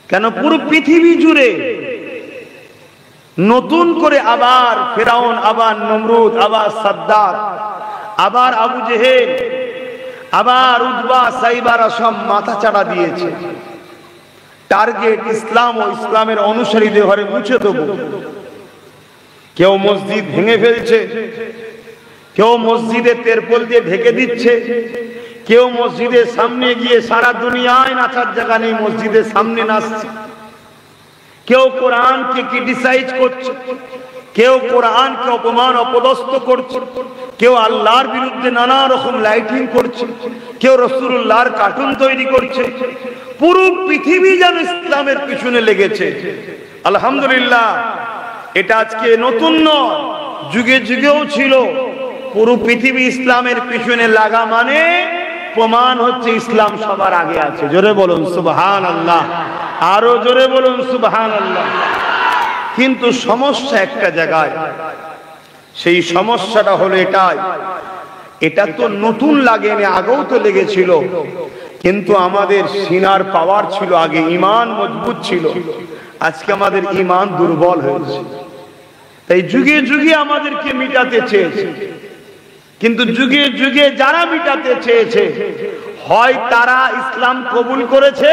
কেন পুরো পৃথিবী জুড়ে নতুন করে আবার ফেরাউন, আবার নমরুদ, আবার সাদ্দাত, আবার আবু জেহেল, আবার উতবা সাইবারা সব মাথা চাড়া দিয়েছে। টার্গেট ইসলাম ও ইসলামের অনুসারীদের ঘরে মুছে দেবো। কেউ মসজিদ ভেঙে ফেলছে, কেউ মসজিদের তেরপল দিয়ে ঢেকে দিচ্ছে, কেউ মসজিদের সামনে গিয়ে সারা দুনিয়ায় নাচার জায়গা নেই মসজিদের সামনে নাচছে, কেউ কোরআনকে ক্রিটিসাইজ করছে, কেউ কোরআনকে অপমান অপদস্থ করছে, কেউ আল্লাহর বিরুদ্ধে নানা রকম লাইটিং করছে, কেউ রাসূলুল্লাহর কার্টুন তৈরি করছে। পুরো পৃথিবী যেন ইসলামের পিছনে লেগেছে। আলহামদুলিল্লাহ, এটা আজকে নতুন নয়, যুগে যুগেও ছিল। পুরো পৃথিবী ইসলামের পিছনে লাগা মানে প্রমাণ হচ্ছে ইসলাম সবার আগে আছে। জোরে বলুন সুবহানাল্লাহ, আরো জোরে বলুন সুবহানাল্লাহ। কিন্তু সমস্যা একটা জায়গায়, সেই সমস্যাটা হলো এটাই, এটা তো নতুন লাগেনি, আগেও তো লেগেছিল, কিন্তু আমাদের সিনার পাওয়ার ছিল আগে, ঈমান মজবুত ছিল। আজকে আমাদের ঈমান দুর্বল হয়েছে, তাই যুগে যুগে আমাদেরকে মিটাতে চেয়েছে। কিন্তু যুগে যুগে যারা মিটাতে চেয়েছে, হয় তারা ইসলাম কবুল করেছে,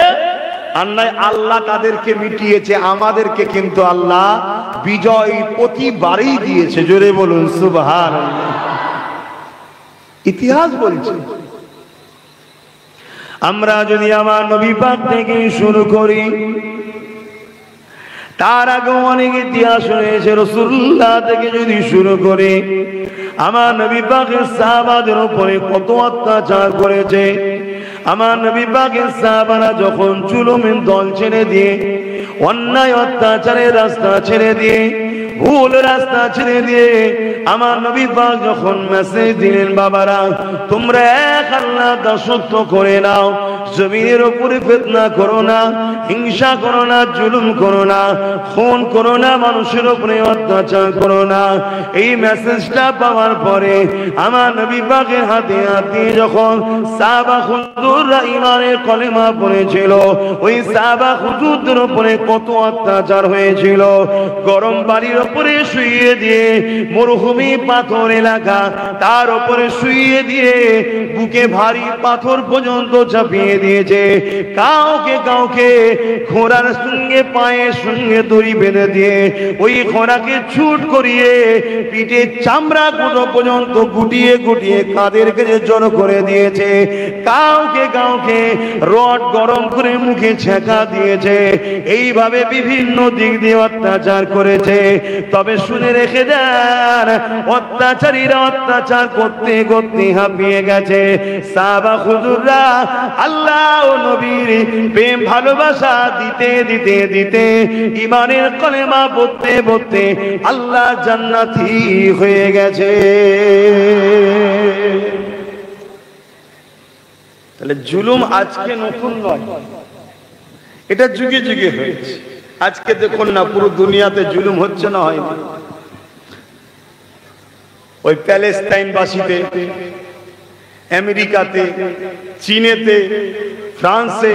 আর নয় আল্লাহ তাদেরকে মিটিয়েছে। আমাদেরকে কিন্তু আল্লাহ বিজয় প্রতিবারই দিয়েছে। জোরে বলুন সুবহানাল্লাহ। ইতিহাস বলছে, আমরা যদি আমার নবী পাক থেকে শুরু করি, তার আগে অনেক ইতিহাস রয়েছে। রাসূলুল্লাহ থেকে যদি শুরু করে, আমার নবী পাকের সাহাবাদের উপরে কত অত্যাচার করেছে। আমার নবী পাকের সাহাবারা যখন জুলুমের দল ছেড়ে দিয়ে, অন্যায় অত্যাচারের রাস্তা ছেড়ে দিয়ে, ভুল রাস্তা ছেড়ে দিয়ে আমার নবী পাক যখন মেসেজ দিলেন, বাবারা তোমরা এক আল্লাহর দাসত্ব করে নাও, জমিনের উপরে ফিতনা করো না, হিংসা করো না, জুলুম করো না, খুন করো না, মানুষের উপরে অত্যাচার করো না। এই মেসেজটা পাওয়ার পরে আমার নবী পাকের হাতে হাতে যখন সাহাবা হুজুররা ঈমানের কলেমা পড়েছিল, ওই সাহাবা হুজুরদের উপরে কত অত্যাচার হয়েছিল। গরম বাড়ির উপরে শুইয়ে দিয়ে, মরুভূমি পাথর এলাকা, তার উপরে শুইয়ে দিয়ে বুকে ভারী পাথর পর্যন্ত চাপিয়ে দিয়েছে। কাউকে কাউকে ঘোড়ার সঙ্গে পায়ের সঙ্গে দড়ি বেঁধে দিয়ে ওই ঘোড়াকে ছুট করিয়ে পিঠে চামড়া গুঁড়ো পর্যন্ত গুটিয়ে গুটিয়ে কাঁধের কাছে জড়ো করে দিয়েছে। কাউকে কাউকে রড গরম করে মুখে ছেঁকা দিয়েছে। এইভাবে বিভিন্ন দিক দিয়ে অত্যাচার করেছে। তবে শুনে রেখে দেন, অত্যাচারীরা অত্যাচার করতে করতে হাঁপিয়ে গেছে। সাহাবা হুজুররা আল্লাহ ও নবীর প্রেম ভালোবাসা দিতে দিতে দিতে, ঈমানের কলেমা পড়তে পড়তে আল্লাহ জান্নাতি হয়ে গেছে। তাহলে জুলুম আজকে নতুন নয়, এটা যুগে যুগে হয়েছে। আজকে দেখুন না, পুরো দুনিয়াতে জুলুম হচ্ছে না হয়নি? ওই প্যালেস্টাইনবাসীতে, আমেরিকাতে, চীনেতে, ফ্রান্সে,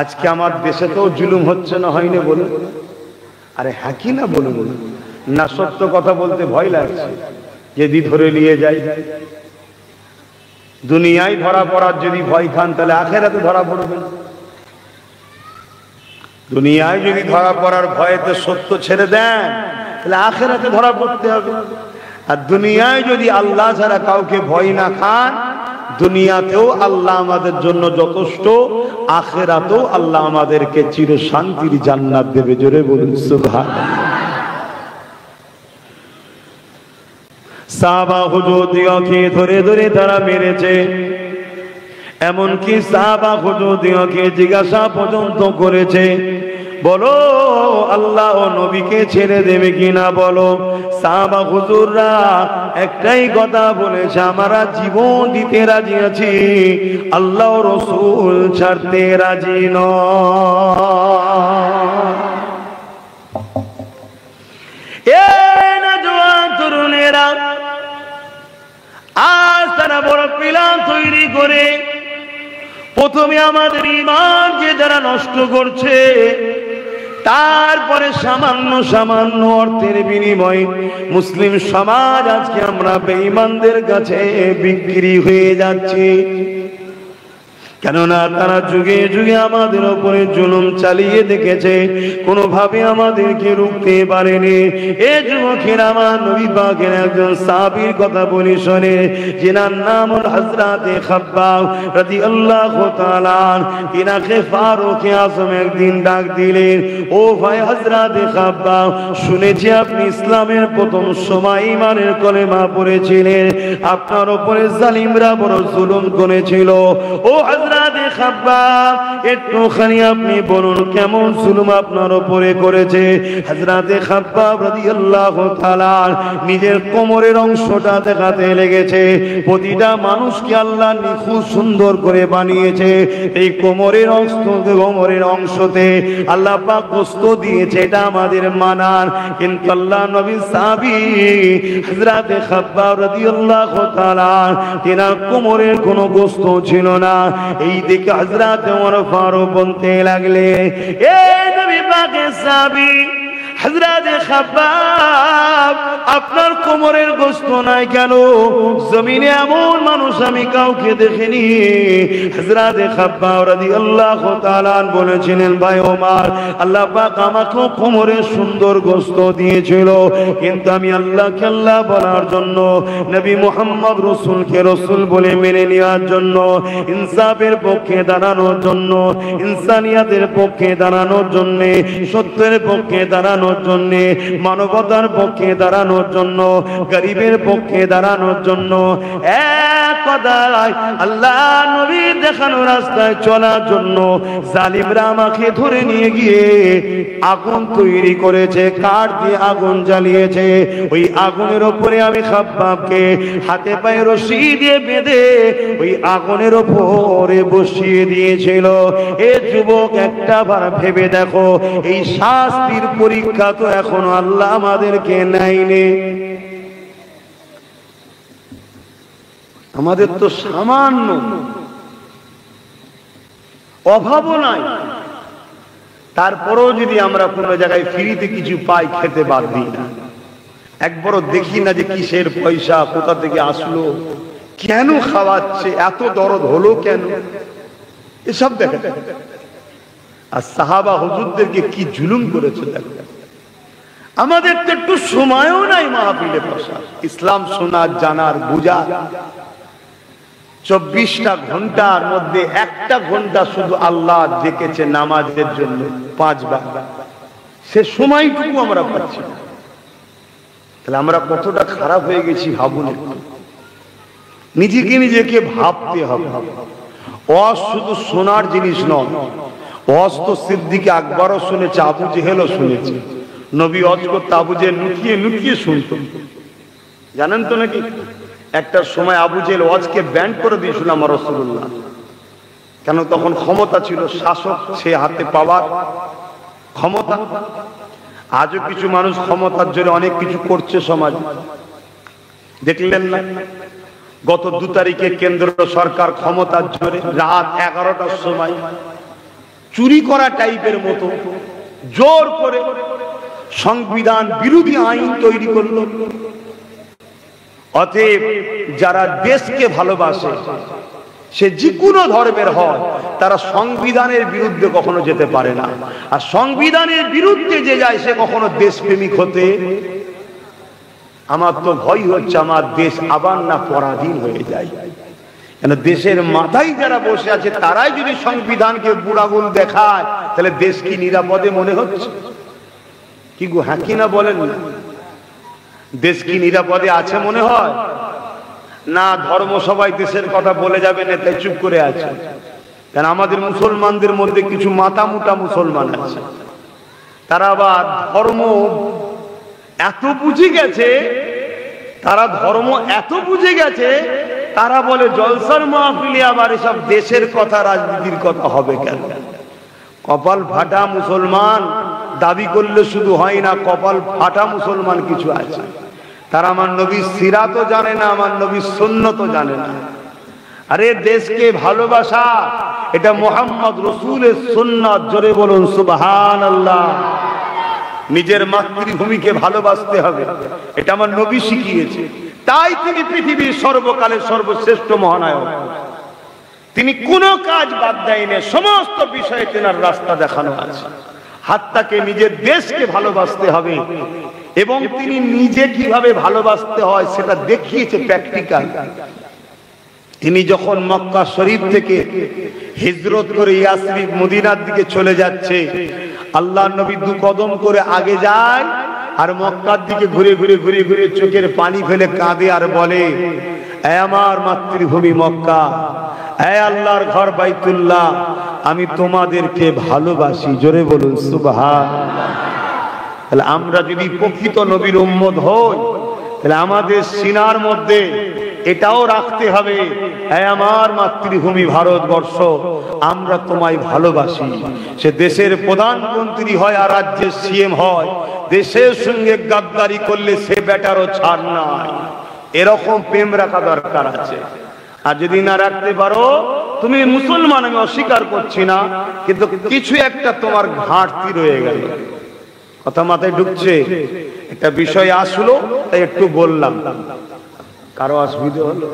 আজকে আমার দেশে তো জুলুম হচ্ছে না হয়নি বলুন? আরে হ্যাঁ কি না বলুন? না সত্য কথা বলতে ভয় লাগছে, যদি ধরে নিয়ে যাই। দুনিয়ায় ধরা পড়ার যদি ভয় খান, তাহলে আখেরাতে ধরা পড়বেন। দুনিয়ায় যদি ধরা পড়ার ভয়েতে সত্য ছেড়ে দেন, তাহলে আখেরাতে ধরা পড়তে হবে। আর দুনিয়ায় যদি আল্লাহ ছাড়া কাউকে ভয় না খান, দুনিয়াতেও আল্লাহ আমাদের জন্য যথেষ্ট, আখেরাতেও আল্লাহ আমাদেরকে চির শান্তির জান্নাত দেবে। জোরে বলুন সুবহানাল্লাহ। সাহাবা হুজুরদিগকে ধরে ধরে তারা মেরেছে। এমনকি সাহাবা হুজুরদিগকে জিজ্ঞাসা পর্যন্ত করেছে, বলো আল্লাহ ও নবীকে ছেড়ে দেবে কিনা বলো। সাহাবা হুজুররা একটাই কথা বলেছে, আমরা জীবন দিতে রাজি আছি, আল্লাহ ও রাসূল ছাড়তে রাজি নয়। এই নওজোয়ান তরুণেরা আজ তারা বড় প্ল্যান তৈরি করে প্রথমে আমাদের ঈমান যে যারা নষ্ট করছে, তারপরে সামান্য সামান্য অর্থের বিনিময়ে মুসলিম সমাজ আজকে আমরা বেঈমানদের কাছে বিক্রি হয়ে যাচ্ছি। কেননা তারা যুগে যুগে আমাদের উপরে জুলুম চালিয়ে দেখেছে, কোনোভাবে আমাদেরকে রুখতে পারেনি। এ যুবকের আমার নবী পাকের একজন সাহাবীর কথা বলি শোনে, যিনার নাম হল হযরতে খাব্বাব রাদিয়াল্লাহু তাআলা। তিনাকে ফারুক আযম একদিন ডাক দিলেন, ও ভাই হযরতে খাব্বাব, শুনেছি আপনি ইসলামের প্রথম সময় ঈমানের কলেমা পড়েছিলেন, আপনার উপরে জালিমরা বড় জুলুম করেছিল। ও হযরতে খাব্বাব, একটুখানি আপনি বলুন কেমন জুলুম আপনার উপরে করেছে? হযরতে খাব্বাব রাদিয়াল্লাহু তাআলা নিজের কোমরের অংশটা দেখাতে লেগেছে। প্রতিটা মানুষকে আল্লাহ নিখুঁত সুন্দর করে বানিয়েছে। এই কোমরের অংশতে আল্লাহ পাক গোশত দিয়েছে, এটা আমাদের মানার। কিন্তু আল্লাহ নবী সাহাবী হযরতে খাব্বাব রাদিয়াল্লাহু তাআলা তিনার কোমরের কোনো গোশত ছিল না। এই দিকে হযরত ওমর ফারুক বলতে লাগলে, এ নবী পাকের সাহাবী হযরতে খাব্বাব, আপনার কোমরের গোশত নাই কেন? জমিনে এমন মানুষ আমি কাউকে দেখিনি। হযরতে খাব্বাব রাদিয়াল্লাহু তাআলা বলেছিলেন, ভাই ওমর, আল্লাহ পাক আমাকে কোমরের সুন্দর গোশত দিয়েছিল, কিন্তু আমি আল্লাহকে আল্লাহ বলার জন্য, নবী মুহাম্মদ রাসূলকে রাসূল বলে মেনে নেওয়ার জন্য, ইনসাফের পক্ষে দাঁড়ানোর জন্য, ইনসানিয়াতের পক্ষে দাঁড়ানোর জন্য, সত্যের পক্ষে দাঁড়ানোর জন্য, মানবতার পক্ষে দাঁড়ানোর জন্য, গরিবের পক্ষে দাঁড়ানোর জন্য, এক কথায় আল্লাহ নবী দেখানো রাস্তায় চলার জন্য জালিমরা আমাকে ধরে নিয়ে গিয়ে আগুন তৈরি করেছে, কাঠ দিয়ে আগুন জ্বালিয়েছে। ওই আগুনের উপরে আমি খাব্বাবকে হাতে পায়ে রশি দিয়ে বেঁধে ওই আগুনের উপরে বসিয়ে দিয়েছিল। এ যুবক, একটা বার ভেবে দেখো, এই শাস্তির পরীক্ষা তো এখনো আল্লাহ আমাদেরকে নেয়নি। আমাদের তো সামান্য অভাবও নাই, তারপরেও যদি আমরা কোনো জায়গায় ফ্রিতে কিছু পাই, খেতে বাদ দিই না। একবারও দেখি না যে কিসের পয়সা, কোথা থেকে আসলো, কেন খাওয়াচ্ছে, এত দরদ হলো কেন, এসব দেখে। আর সাহাবা হুজুরদেরকে কি জুলুম করেছে দেখো। আমাদের তো একটু সময়ও নাই মাহফিলে বসা, ইসলাম শোনার, জানার, বুঝার। 24টা ঘন্টার মধ্যে 1টা ঘন্টা শুধু আল্লাহ ডেকেছে নামাজের জন্য 5 বার, সে সময়টুকু আমরা পাচ্ছি না। তাহলে আমরা কতটা খারাপ হয়ে গেছি ভাবুন। নিজেকে ভাবতে হবে। ওয়াজ শুধু শোনার জিনিস নয়, ওয়াজ তো সিদ্দিক আকবরও শুনেছে, আবু জেহেলও শুনেছে। নবী ওয়াজ করতে আবু জেহেল লুকিয়ে শুনতো, জানেন তো নাকি? একটা সময় আবু জেহেল ওয়াজকে ব্যান করে দিয়েছিল আমার রাসূলুল্লাহ। কেন? তখন ক্ষমতা ছিল, শাসক, সে হাতে পাওয়ার ক্ষমতা। আজও কিছু মানুষ ক্ষমতার জোরে অনেক কিছু করছে সমাজ, দেখলেন না? গত 2 তারিখে কেন্দ্র সরকার ক্ষমতার জোরে রাত 11টার সময় চুরি করা টাইপের মতো জোর করে সংবিধান বিরোধী আইন তৈরি করলো। অতএব যারা দেশকে ভালোবাসে, সে যে কোনো ধর্মের হয়, তারা সংবিধানের বিরুদ্ধে কখনো যেতে পারে না। আর সংবিধানের বিরুদ্ধে যে যায়, সে কখনো দেশপ্রেমিক হতে। আমার তো ভয় হচ্ছে আমার দেশ আবার না পরাধীন হয়ে যায়। কেন? দেশের মাথায় যারা বসে আছে, তারাই যদি সংবিধানকে বুড়াগুল দেখায়, তাহলে দেশ কি নিরাপদে মনে হচ্ছে? কি গো, হ্যাঁ কি না বলেন? দেশ কি নিরাপদে আছে মনে হয়? না, ধর্ম সবাই দেশের কথা বলে যাবে না, তাই চুপ করে আছে। কেন? আমাদের মুসলমানদের মধ্যে কিছু মাথা মোটা মুসলমান আছে, তারা আবার ধর্ম এত বুঝে গেছে, তারা বলে জলসার মাহফিলে আবার এসব দেশের কথা, রাজনীতির কথা হবে কেন? কপাল ফাটা মুসলমান দাবি করলে শুধু হয় না, কপাল ফাটা মুসলমান কিছু আছে। তারা আমার নবীর সিরাতও জানে না, আমার নবীর সুন্নতও জানে না। আরে দেশকে ভালোবাসা, এটা মুহাম্মদ রাসূলের সুন্নাত। জোরে বলুন সুবহানাল্লাহ। নিজের মাতৃভূমিকে ভালোবাসতে হবে, এটা আমার নবী শিখিয়েছে। তাই তিনি পৃথিবীর সর্বকালের সর্বশ্রেষ্ঠ মহানায়ক। তিনি কোনো কাজ বাদ দেয়নি, সমস্ত বিষয়ে তেনার রাস্তা দেখানো আছে। হাত্তাকে নিজের দেশকে ভালোবাসতে হবে এবং তিনি নিজে কিভাবে ভালোবাসতে হয় সেটা দেখিয়েছে প্র্যাকটিক্যাল। তিনি যখন মক্কা শরীফ থেকে হিজরত করে ইয়াসরিব মদিনার দিকে চলে যাচ্ছে, আল্লাহর নবী দু কদম করে আগে যায় আর মক্কার দিকে ঘুরে ঘুরে ঘুরে ঘুরে চোখের পানি ফেলে কাঁদে আর বলে, এ আমার মাতৃভূমি মক্কা, এ আল্লাহর ঘর বাইতুল্লাহ, আমি তোমাদেরকে ভালোবাসি। জোরে বলুন সুবহানাল্লাহ। তাহলে আমরা যদি প্রকৃত নবীর উম্মত হই, তাহলে আমাদের সিনার মধ্যে এটাও রাখতে হবে, হে আমার মাতৃভূমি ভারতবর্ষ, আমরা তোমায় ভালোবাসি। সে দেশের প্রধানমন্ত্রী হয় আর রাজ্যের সিএম হয়, দেশের সঙ্গে গাদ্দারি করলে সে বেটারও ছাড় নাই। এরকম প্রেম রাখা দরকার আছে। আর যদি না রাখতে পারো, তুমি মুসলমান, আমি অস্বীকার করছি না, কিন্তু কিছু একটা তোমার ঘাটতি রয়ে গেল। কথা মাথায় ঢুকছে? একটা বিষয় আসলো তাই একটু বললাম। কারো অসুবিধা হলো?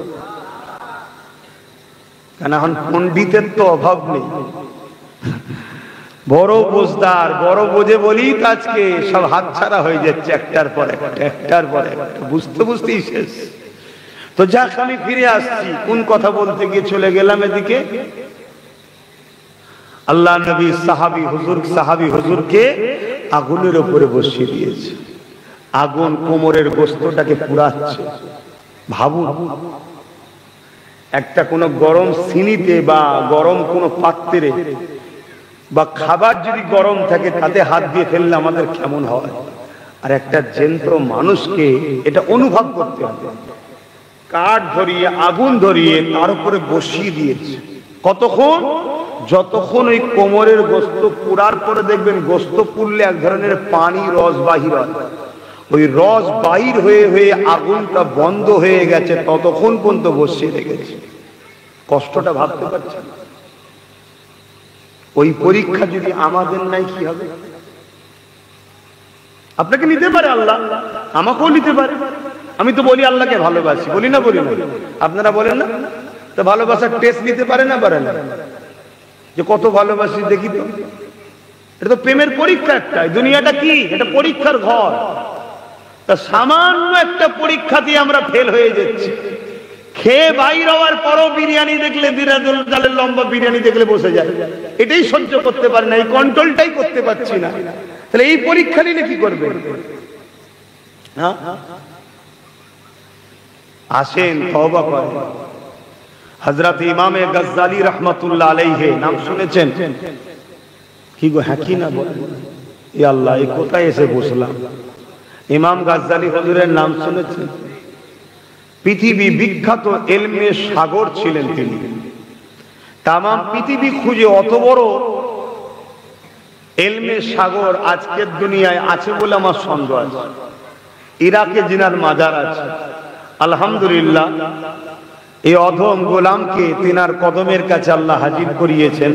কেন এখন পণ্ডিতের তো অভাব নেই, বড় বোঝদার, বড় বোঝে বলি আজকে সব হাতছাড়া হয়ে যাচ্ছে একটার পর একটার পর একটা, বুঝতে বুঝতেই শেষ। তো যাক, আমি ফিরে আসছি। কোন কথা বলতে গিয়ে চলে গেলাম এদিকে। আল্লাহ নবী সাহাবী হুজুরকে আগুনের উপরে বসিয়ে দিয়েছে। আগুন কোমরের গোশতটাকে পুড়াচ্ছে। ভাবুন, একটা কোনো গরম সিনিতে বা গরম কোনো পাত্রে বা খাবার যদি গরম থাকে তাতে হাত দিয়ে ফেললে আমাদের কেমন হয়? আর একটা যন্ত্র মানুষকে এটা অনুভব করতে হবে। কাঠ ধরিয়ে, আগুন ধরিয়ে তার উপরে বসিয়ে দিয়েছে। কতক্ষণ? যতক্ষণ ওই কোমরের গোশত পুড়ার পরে দেখবেন গোশত পুড়লে এক ধরনের পানি রস বাহির হয়, ওই রস বাহির হয়ে হয়ে আগুনটা বন্ধ হয়ে গেছে, ততক্ষণ পর্যন্ত বসিয়ে রেখেছে। কষ্টটা ভাবতে পারছেন? ওই পরীক্ষা যদি আমাদের নাই কি হবে? আপনাকে নিতে পারে আল্লাহ, আমাকেও নিতে পারে। আমি তো বলি আল্লাহকে ভালোবাসি, বলি না? বলি না? আপনারা বলেন না? তো ভালোবাসার টেস্ট নিতে পারে না? পারে না? যে কত ভালোবাসি দেখি তো। এটা তো প্রেমের পরীক্ষা একটা। দুনিয়াটা কি? এটা পরীক্ষার ঘর। তা সামান্য একটা পরীক্ষাতে আমরা ফেল হয়ে যাচ্ছি। খেয়ে বাইর হওয়ার পরও বিরিয়ানি দেখলে, দিরাজুল জালের লম্বা বিরিয়ানি দেখলে বসে যায়। এটাই সহ্য করতে পারে না, এই কন্ট্রোলটাই করতে পারছি না। তাহলে এই পরীক্ষা নিলে কি করবে? হ্যাঁ, আসেন তওবা করেন। হযরত ইমামে গজ্জালী রাহমাতুল্লাহ আলাইহি নাম শুনেছেন? কি গো, হ্যাঁ কি না বলেন? ই আল্লাহ, এই কোথায় এসে বসলাম। ইমাম গজ্জালী হুজুরের নাম শুনেছেন? পৃথিবী বিখ্যাত ইলমের সাগর ছিলেন তিনি। তাম পৃথিবী খুঁজে অত বড় ইলমের সাগর আজকের দুনিয়ায় আছে বলে আমার সন্দেহ আছে। ইরাকে জিনার মাজার আছে। আলহামদুলিল্লাহ, এই অধম গোলামকে তিনার কদমের কাছে আল্লাহ হাজির করিয়েছেন।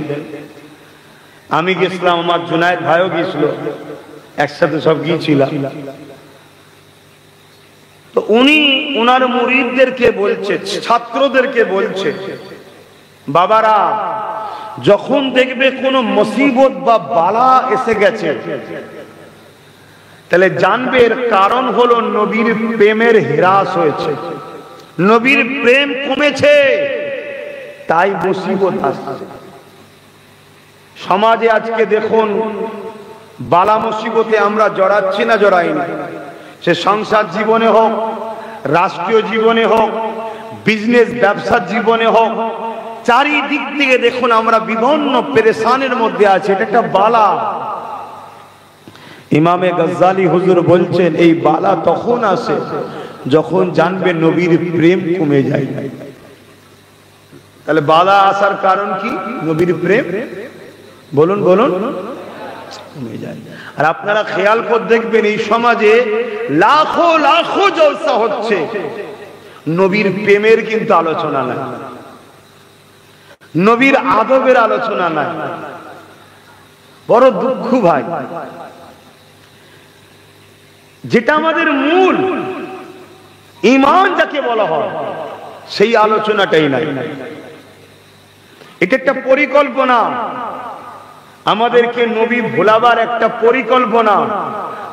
আমি গেছিলাম, আমার জুনায়েদ ভাইও গিয়েছিল, একসাথে সব গিয়েছিলাম। তো উনি ওনার মুরিদদেরকে বলছে, ছাত্রদেরকে বলছে, বাবারা যখন দেখবে কোনো মুসিবত বা বালা এসে গেছে, তাহলে জানবে এর কারণ হলো নবীর প্রেমের হ্রাস হয়েছে, নবীর প্রেম কমেছে, তাই মুসিবত আসছে। সমাজে আজকে দেখুন, বালা মুসিবতে আমরা জড়াচ্ছি না জড়াইনি? সে সংসার জীবনে হোক, রাষ্ট্রীয় জীবনে হোক, বিজনেস ব্যবসার জীবনে হোক, চারিদিক থেকে দেখুন আমরা বিভিন্ন পেরেশানের মধ্যে আছি। এটা একটা বালা। ইমামে গজ্জালী হুজুর বলছেন, এই বালা তখন আসে যখন জানবে নবীর প্রেম কমে যায়। তাহলে বালা আসার কারণ কি? নবীর প্রেম। বলুন বলুন, কমে যায়। আর আপনারা খেয়াল করে দেখবেন, এই সমাজে লাখো লাখো জলসা হচ্ছে, নবীর প্রেমের কিন্তু আলোচনা নাই। নবীর আদবের আলোচনা নাই। বড় দুঃখ ভাই, যেটা আমাদের মূল ঈমান যাকে বলা হয় সেই আলোচনাটাই নাই। এটা একটা পরিকল্পনা, আমাদেরকে নবী ভোলাবার একটা পরিকল্পনা।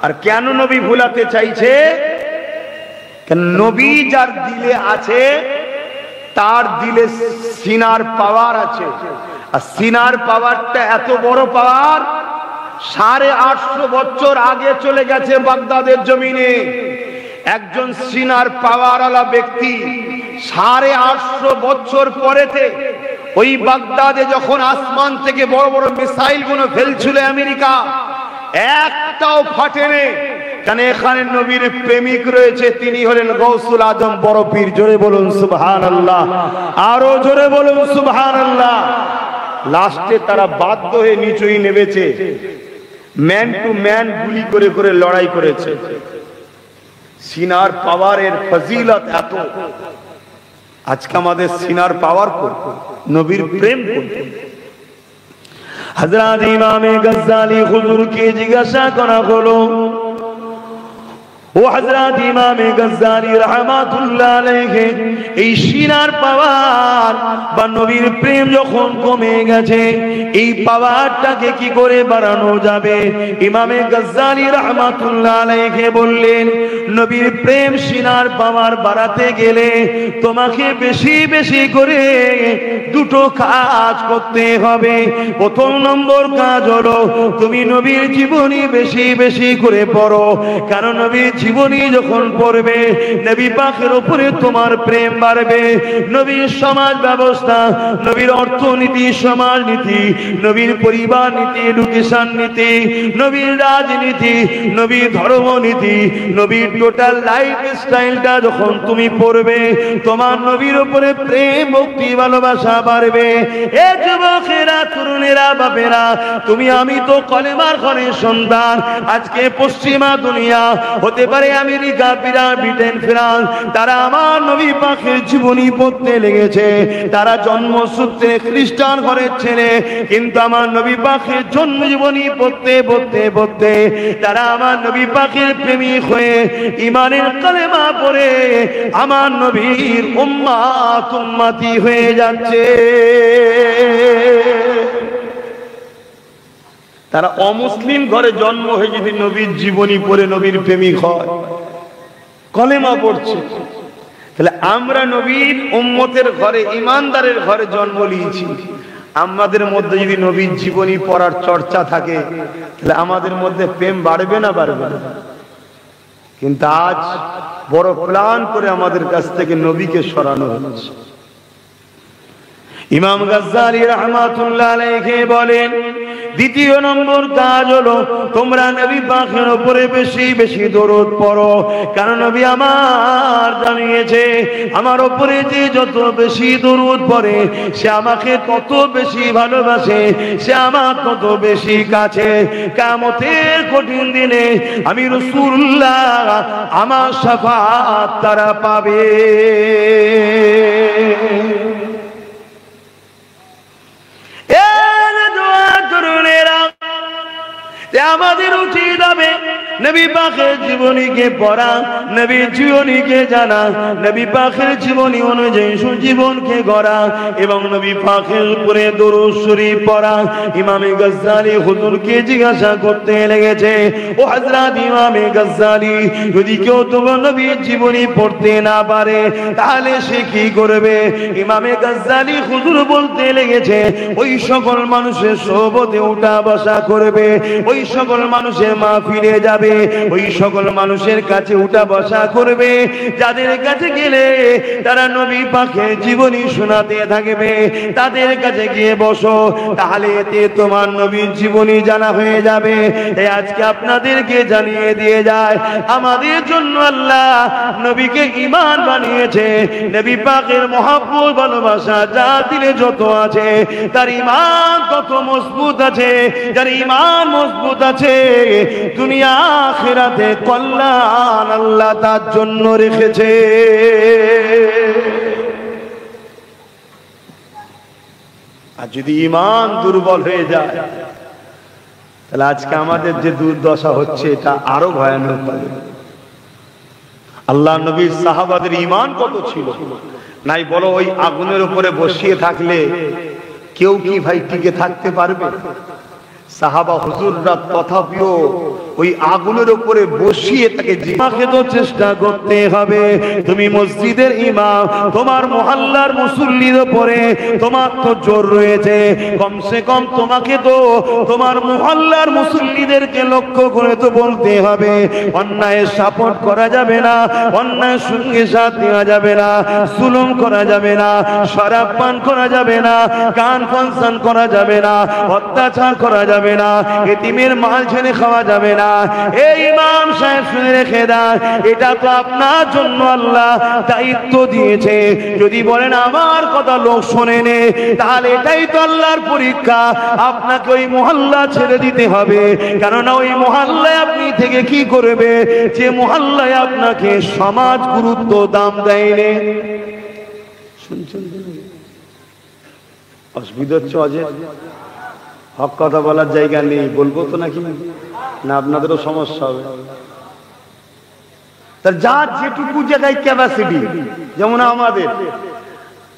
আর কেন নবী ভোলাতে চাইছে? নবী যার দিলে আছে তার দিলে সিনার পাওয়ার আছে। আর সিনার পাওয়ারটা এত বড় পাওয়ার, 850 বছর আগে চলে গেছে বাগদাদের জমিনে একজন সিনার পাওয়ারওয়ালা ব্যক্তি। 850 বছর পরেতে ওই বাগদাদে যখন আসমান থেকে বড় বড় মিসাইল গুলো ফেলছিল আমেরিকা, একটাও ফাটেনি। কারণ এখানে নবীর প্রেমিক রয়েছে, তিনি হলেন গৌসুল আজম বড় পীর। জোরে বলুন সুবহানাল্লাহ, আরো জোরে বলুন সুবহানাল্লাহ। লাস্টে তারা বাধ্য হয়ে নিচুই নেমেছে, ম্যান টু ম্যান গুলি করে করে লড়াই করেছে। সিনার পাওয়ারের ফজিলত এত, আজকে আমাদের সিনার পাওয়ার করতে নবীর প্রেম করতে। হযরত ইমামে গজ্জালি হুজুরকে জিজ্ঞাসা করা হলো, ও হযরত ইমামে গজ্জালি রাহমাতুল্লাহ আলাইহি, এই সিনার পাওয়ার বা নবীর প্রেম যখন কমে গেছে, এই পাওয়ারটাকে কি করে বাড়ানো যাবে? ইমামে গজ্জালি রাহমাতুল্লাহ আলাইহি বললেন, নবীর প্রেম সিনার পাওয়ার বাড়াতে গেলে তোমাকে বেশি বেশি করে দুটো কাজ করতে হবে। প্রথম নম্বর কাজ হলো তুমি নবীর জীবনী বেশি বেশি করে পড়ো। কারণ নবীর জীবনী যখন পড়বে, নবী পাকের উপরে তোমার প্রেম বাড়বে। নবীর সমাজ ব্যবস্থা, নবীর অর্থনীতি, সমাজনীতি, নবীর পরিবার নীতি, এডুকেশন নীতি, নবীর রাজনীতি, নবীর ধর্মনীতি, নবীর টোটাল লাইফ স্টাইলটা যখন তুমি পড়বে, তোমার নবীর উপরে প্রেম, ভক্তি, ভালোবাসা বাড়বে। এ যুবকেরা, তরুণেরা, বাপেরা, তুমি আমি তো কলেমার ঘরের সন্তান। আজকে পশ্চিমা দুনিয়া, হতে পারে আমেরিকা, ব্রিটেন, ফ্রান্স, তারা আমার নবী পাকের জীবনী পড়তে লেগেছে। তারা জন্মসূত্রে খ্রিস্টান ঘরের ছেলে, কিন্তু আমার নবী পাকের জন্ম জীবনী পড়তে পড়তে পড়তে তারা আমার নবী পাকের প্রেমিক হয়ে ঈমানের কালেমা পড়ে আমার নবীর উম্মাত উম্মতি হয়ে যাচ্ছে। তারা অমুসলিম ঘরে জন্ম হয়ে যদি নবীর জীবনী পড়ে নবীর প্রেমিক হয়, কলেমা পড়ছে, তাহলে আমরা নবীর উম্মতের ঘরে, ঈমানদারের ঘরে জন্ম নিয়েছি। আমাদের মধ্যে যদি নবীর জীবনী পড়ার চর্চা থাকে, তাহলে আমাদের মধ্যে প্রেম বাড়বে না বাড়বে না? কিন্তু আজ বড় প্ল্যান করে আমাদের কাছ থেকে নবীকে সরানো হচ্ছে। ইমাম গজ্জালি রাহমাতুল্লাহ আলাইহি বলেন, দ্বিতীয় নম্বর কাজ হলো তোমরা নবী পাকের উপরে বেশি বেশি দরুদ পড়ো। কারণ নবী আমার জানিয়েছে, আমার উপরে যে যত বেশি দরুদ পড়ে সে আমাকে তত বেশি ভালোবাসে, সে আমার তত বেশি কাছে। কিয়ামতের কঠিন দিনে আমি রাসূলুল্লাহ, আমার শাফাআত তারা পাবে। আমাদের উচিত হবে নবী পাকের জীবনীকে পড়া, নবীর জীবনীকে জানা, নবী পাকের জীবনী অনুযায়ী জীবনকে গড়া এবং নবী পাকের উপরে দরুদ শরীফ পড়া। ইমামে গজ্জালি হুজুরকে জিজ্ঞাসা করতে লেগেছে, ও হযরত ইমামে গজ্জালি, যদি কেউ তোমার নবীর জীবনী পড়তে না পারে তাহলে সে কি করবে? ইমামে গজ্জালি হুজুর বলতে লেগেছে, ওই সকল মানুষের সোহবতে উঠা বসা করবে, ওই সকল মানুষের মাহফিলে যাবে, ওই সকল মানুষের কাছে উঠা বসা করবে যাদের কাছে গেলে তারা নবী পাকের জীবনী শোনাতে থাকবে। তাদের কাছে গিয়ে বসো, তাহলে এতে তোমার নবীর জীবনী জানা হয়ে যাবে। আজকে আপনাদেরকে জানিয়ে দিয়ে যায়, আমাদের জন্য আল্লাহ নবীকে ঈমান বানিয়েছে। নবী পাকের মহব্বত, ভালোবাসা যা দিলে যত আছে, তার ঈমান তত মজবুত আছে। যার ঈমান মজবুত আছে, দুনিয়া আখিরাতে কল্যাণ আল্লাহ তার জন্য রেখেছে। আর যদি ঈমান দুর্বল হয়ে যায় তাহলে আজকে আমাদের যে দুর্দশা হচ্ছে এটা আরো ভয়ানক হবে। আল্লাহ নবীর সাহাবাদের ঈমান কত ছিল নাই বলো, ওই আগুনের উপরে বসিয়ে থাকলে কেউ কি ভাই টিকে থাকতে পারবে? সাহাবা হুজুররা তথাপিও ওই আগুনের উপরে বসিয়ে তাকে জিমাকে তো চেষ্টা করতে হবে। তুমি মসজিদের ইমাম, তোমার মহল্লার মুসল্লির উপরে তোমার তো জোর রয়েছে, কমসে কম তোমাকে তো তোমার মহল্লার মুসল্লিদেরকে লক্ষ্য করে তো বলতে হবে। অন্যায়ের সাপোর্ট করা যাবে না, অন্যায়ের সঙ্গে সাথ দেওয়া যাবে না, জুলুম করা যাবে না, শরাব পান করা যাবে না, গান ফাংশন করা যাবে না, অত্যাচার করা যাবে না, এতিমের মাল ছেড়ে খাওয়া যাবে না। এই ইমাম সাহেব শুনে রেখে দেন, এটা তো আপনার জন্য আল্লাহ দায়িত্ব দিয়েছে। যদি বলেন আমার কথা লোক শোনে নে, তাহলে এটাই তো আল্লাহর পরীক্ষা। আপনাকে ওই মহল্লা ছেড়ে দিতে হবে, কেননা ওই মহল্লায় আপনি থেকে কি করবে যে মহল্লায় আপনাকে সমাজ গুরুত্ব দাম দেয়নি। শুনছেন অসুবিধা হচ্ছে? অজয় হক কথা বলার জায়গা নেই, বলবো তো নাকি না? আপনাদেরও সমস্যা হবে। তার যার যেটুকু জায়গায় ক্যাপাসিটি, যেমন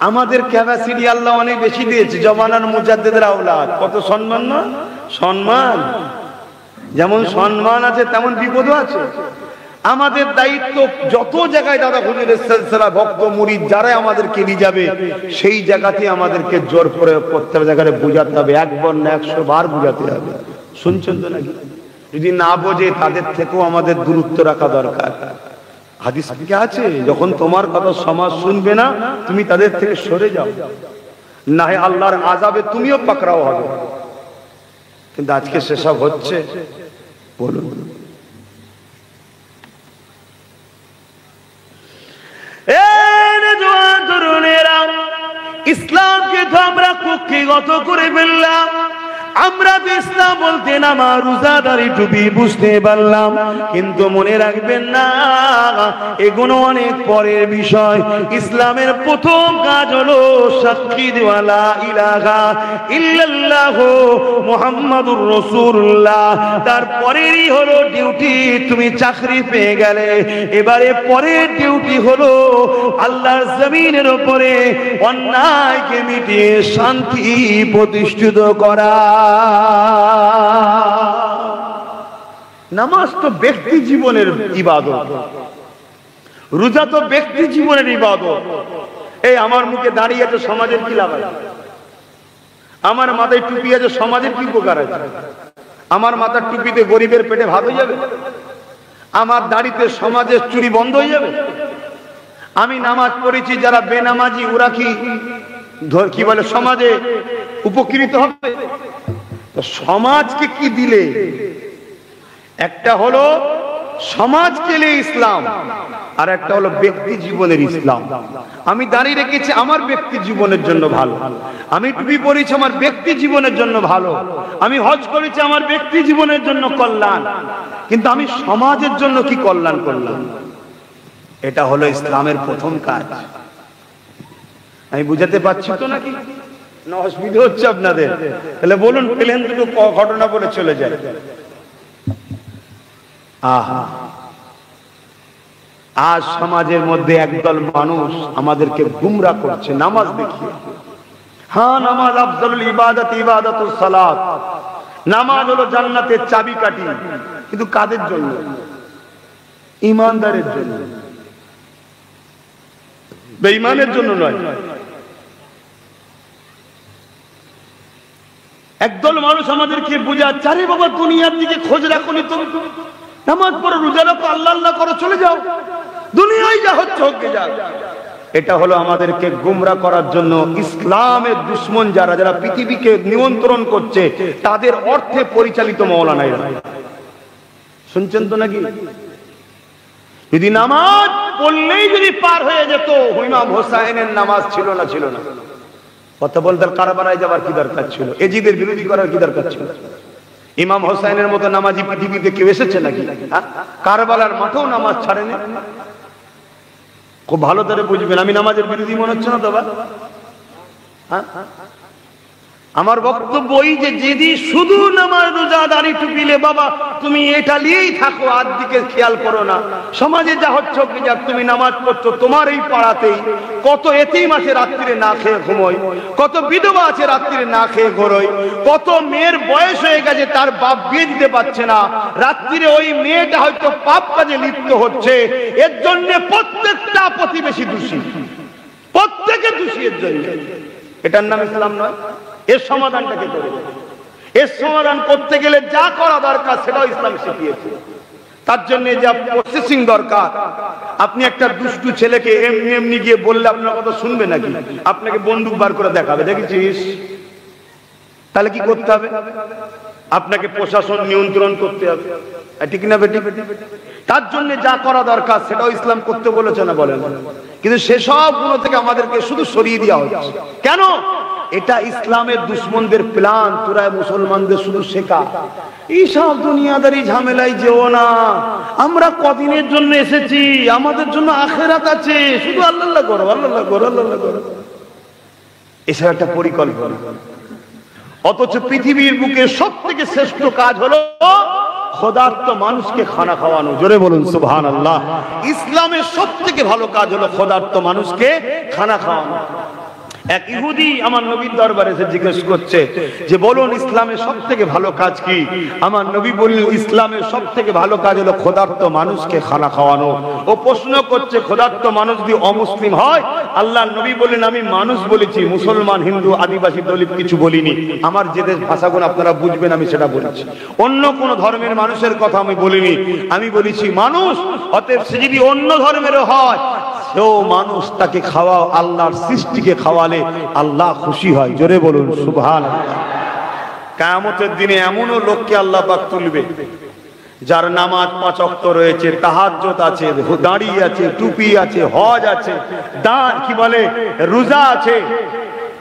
আমাদের ক্যাপাসিটি আল্লাহ অনেক বেশি দিয়েছে। জমানার মুজাদ্দিদের আওলাদ, কত সম্মান না? সম্মান যেমন সম্মান আছে তেমন বিপদও আছে। আমাদের দায়িত্ব যত জায়গায় দাদা হুজুরের সিলসিলা ভক্ত মুরিদ যারা আমাদেরকে নিয়ে যাবে সেই জায়গাতে আমাদেরকে জোর করে প্রত্যেক জায়গায় বুঝাতে হবে, একবার না 100 বার বুঝাতে হবে। শুনছেন তো নাকি? যদি না বোঝে তাদের থেকেও আমাদের দূরত্ব রাখা দরকার। হাদিস কি আছে, যখন তোমার কথা সমাজ শুনবে না তুমি তাদের থেকে সরে যাও, না হয় আল্লাহর আযাবে তুমিও পাকড়াও হবে। কিন্তু আজকে সেসব হচ্ছে? বলুন। ইসলামকে তো আমরা কুক্ষিগত করে ফেললাম। আমরা তো ইসলাম বলতে নামাজ রোজা দাড়ি টুপি বুঝতে পারলাম, কিন্তু মনে রাখবেন না এগুলো অনেক পরের বিষয়। ইসলামের প্রথম কাজ হলো সাক্ষী দেওয়া লা ইলাহা ইল্লাল্লাহ মুহাম্মাদুর রাসূলুল্লাহ। তারপরেরই হলো ডিউটি, তুমি চাকরি পেয়ে গেলে এবারে পরের ডিউটি হলো আল্লাহর জমিনের উপরে অন্যায়কে মিটিয়ে শান্তি প্রতিষ্ঠিত করা। নামাজ তো ব্যক্তি জীবনের ইবাদত, রোজা তো ব্যক্তি জীবনের ইবাদত। এই আমার মুখে দাঁড়িয়ে আছে সমাজের কি লাভ আছে? আমার মাথায় টুপি আছে সমাজের কি উপকার আছে? আমার মাথার টুপিতে গরিবের পেটে ভাত হয়ে যাবে? আমার দাড়িতে সমাজের চুরি বন্ধ হয়ে যাবে? আমি নামাজ পড়েছি, যারা বেনামাজি ওরা কি বলে সমাজে উপকৃত হবে? সমাজকে কি দিলে? একটা হলো সমাজকে নিয়ে ইসলাম, আর একটা হলো ব্যক্তি জীবনের ইসলাম। আমি দাঁড়িয়ে রেখেছি আমার ব্যক্তি জীবনের জন্য ভালো, আমি টুপি পরেছি আমার ব্যক্তি জীবনের জন্য ভালো, আমি হজ করেছি আমার ব্যক্তি জীবনের জন্য কল্যাণ, কিন্তু আমি সমাজের জন্য কি কল্যাণ করলাম? এটা হলো ইসলামের প্রথম কাজ। আমি বুঝাতে পারছি তো নাকি? না অসুবিধা হচ্ছে আপনাদের? তাহলে বলুন, প্লেন দুটো ঘটনা বলে চলে যায়। আহা, আজ সমাজের মধ্যে একদল মানুষ আমাদেরকে গুমরা করছে নামাজ দেখিয়ে। হ্যাঁ, নামাজ আফজালুল ইবাদত, ইবাদাতুস সালাত। নামাজ হলো জান্নাতের চাবিকাঠি, কিন্তু কাদের জন্য? ঈমানদারের জন্য, বেঈমানের জন্য নয়। একদল মানুষ আমাদেরকে বুঝাচ্ছে, আরে বাবা দুনিয়ার দিকে খোঁজ রাখুনি তুমি, নামাজ পড়ো, রোজা রাখো, আল্লাহ আল্লাহ করো, চলে যাও, দুনিয়ায় যা হচ্ছে হোক যা। এটা হলো আমাদেরকে গুমরা করার জন্য ইসলামের দুশমন যারা যারা পৃথিবীকে নিয়ন্ত্রণ করছে তাদের অর্থে পরিচালিত মাওলানারা। শুনছেন তো নাকি? যদি নামাজ পড়লেই যদি পার হয়ে যেত, ইমাম হোসাইনের নামাজ ছিল না কথা বলতে কারবালায় যাবার কি দরকার ছিল? এজিদের বিরোধী করার কি দরকার ছিল? ইমাম হোসাইনের মতো নামাজি পৃথিবীতে কেউ এসেছে নাকি? কারবালার মাঠেও নামাজ ছাড়েনি। খুব ভালো করে বুঝবেন, আমি নামাজের বিরোধী মনে হচ্ছে না তো? আমার বক্তব্য ওই যে যদি শুধু নামাজ রোজা দাড়ি টুপিলে বাবা তুমি এটা নিয়েই থাকো, আর দিকে খেয়াল করো না, সমাজে যা হচ্ছে যাক, তুমি নামাজ পড়ছো, তোমার এই পাড়াতেই কত এতিম আছে রাত্রিরে না খেয়ে ঘুমোয়, কত বিধবা আছে রাত্রিরে না খেয়ে ঘুরোয়, কত মেয়ের বয়স হয়ে গেছে তার বাপ বিয়ে দিতে পারছে না, রাত্রিরে ওই মেয়েটা হয়তো পাপ কাজে লিপ্ত হচ্ছে, এর জন্য প্রত্যেকটা প্রতিবেশী দোষী, প্রত্যেকে দোষী এর জন্য। এটার নাম ইসলাম নয়। এর সমাধানটাকে করে, এর সমাধান করতে গেলে যা করা দরকার সেটাও ইসলাম শিখিয়েছে। তার জন্য যা প্রসেসিং দরকার, আপনি একটা দুষ্টু ছেলেকে এমনি এমনি গিয়ে বললে আপনার কথা শুনবে নাকি? আপনাকে বন্দুক বার করে দেখাবে, দেখেছিস? তাহলে কি করতে হবে? আপনাকে প্রশাসন নিয়ন্ত্রণ করতে হবে, ঠিক না বেটি? তার জন্য যা করা দরকার সেটাও ইসলাম করতে বলেছে না বলেন? কিন্তু সেসব গুলো থেকে আমাদেরকে শুধু সরিয়ে দেওয়া হচ্ছে। কেন? এটা ইসলামের দুশ্মনদের প্ল্যান। তোরা মুসলমানদের শুধু শেখা এইসব দুনিয়াদারি ঝামেলায় যেও না, আমরা কদিনের জন্য এসেছি, আমাদের জন্য আখিরাত আছে, শুধু আল্লাহ আল্লাহ করো, আল্লাহ আল্লাহ করো, আল্লাহ আল্লাহ করো, এসব একটা পরিকল্পনা। অথচ পৃথিবীর বুকে সব থেকে শ্রেষ্ঠ কাজ হলো খোদার্ত মানুষকে খানা খাওয়ানো। জোরে বলুন সুবহানাল্লাহ। ইসলামের সব থেকে ভালো কাজ হলো খোদার্ত মানুষকে খানা খাওয়ানো। এক ইহুদি আমার নবীর দরবারে এসে জিজ্ঞেস করছে যে বলুন ইসলামের সব থেকে ভালো কাজ কি? আমার নবী বললেন ইসলামের সব থেকে ভালো কাজ হলো খোদার্ত মানুষকে খানা খাওয়ানো। ও প্রশ্ন করছে খোদার্ত মানুষ যদি অমুসলিম হয়? আল্লাহ নবী বললেন আমি মানুষ বলেছি, মুসলমান, হিন্দু, আদিবাসী, দলিত কিছু বলিনি। আমার যে দেশ ভাষাগুলো আপনারা বুঝবেন আমি সেটা বলেছি, অন্য কোন ধর্মের মানুষের কথা আমি বলিনি। আমি বলেছি মানুষ। অতএব সে যদি অন্য ধর্মেরও হয় সেও মানুষ, তাকে খাওয়াও, আল্লাহর সৃষ্টিকে খাওয়ালে আল্লাহ খুশি হয়। জোরে বলুন সুবহানাল্লাহ। কিয়ামতের দিনে এমনও লোককে আল্লাহ পাক তুলবে যার নামাজ 5 ওয়াক্ত রয়েছে, তাহাজ্জুদ আছে, দাড়ি আছে, টুপি আছে, হজ আছে, দান কি বলে রোজা আছে।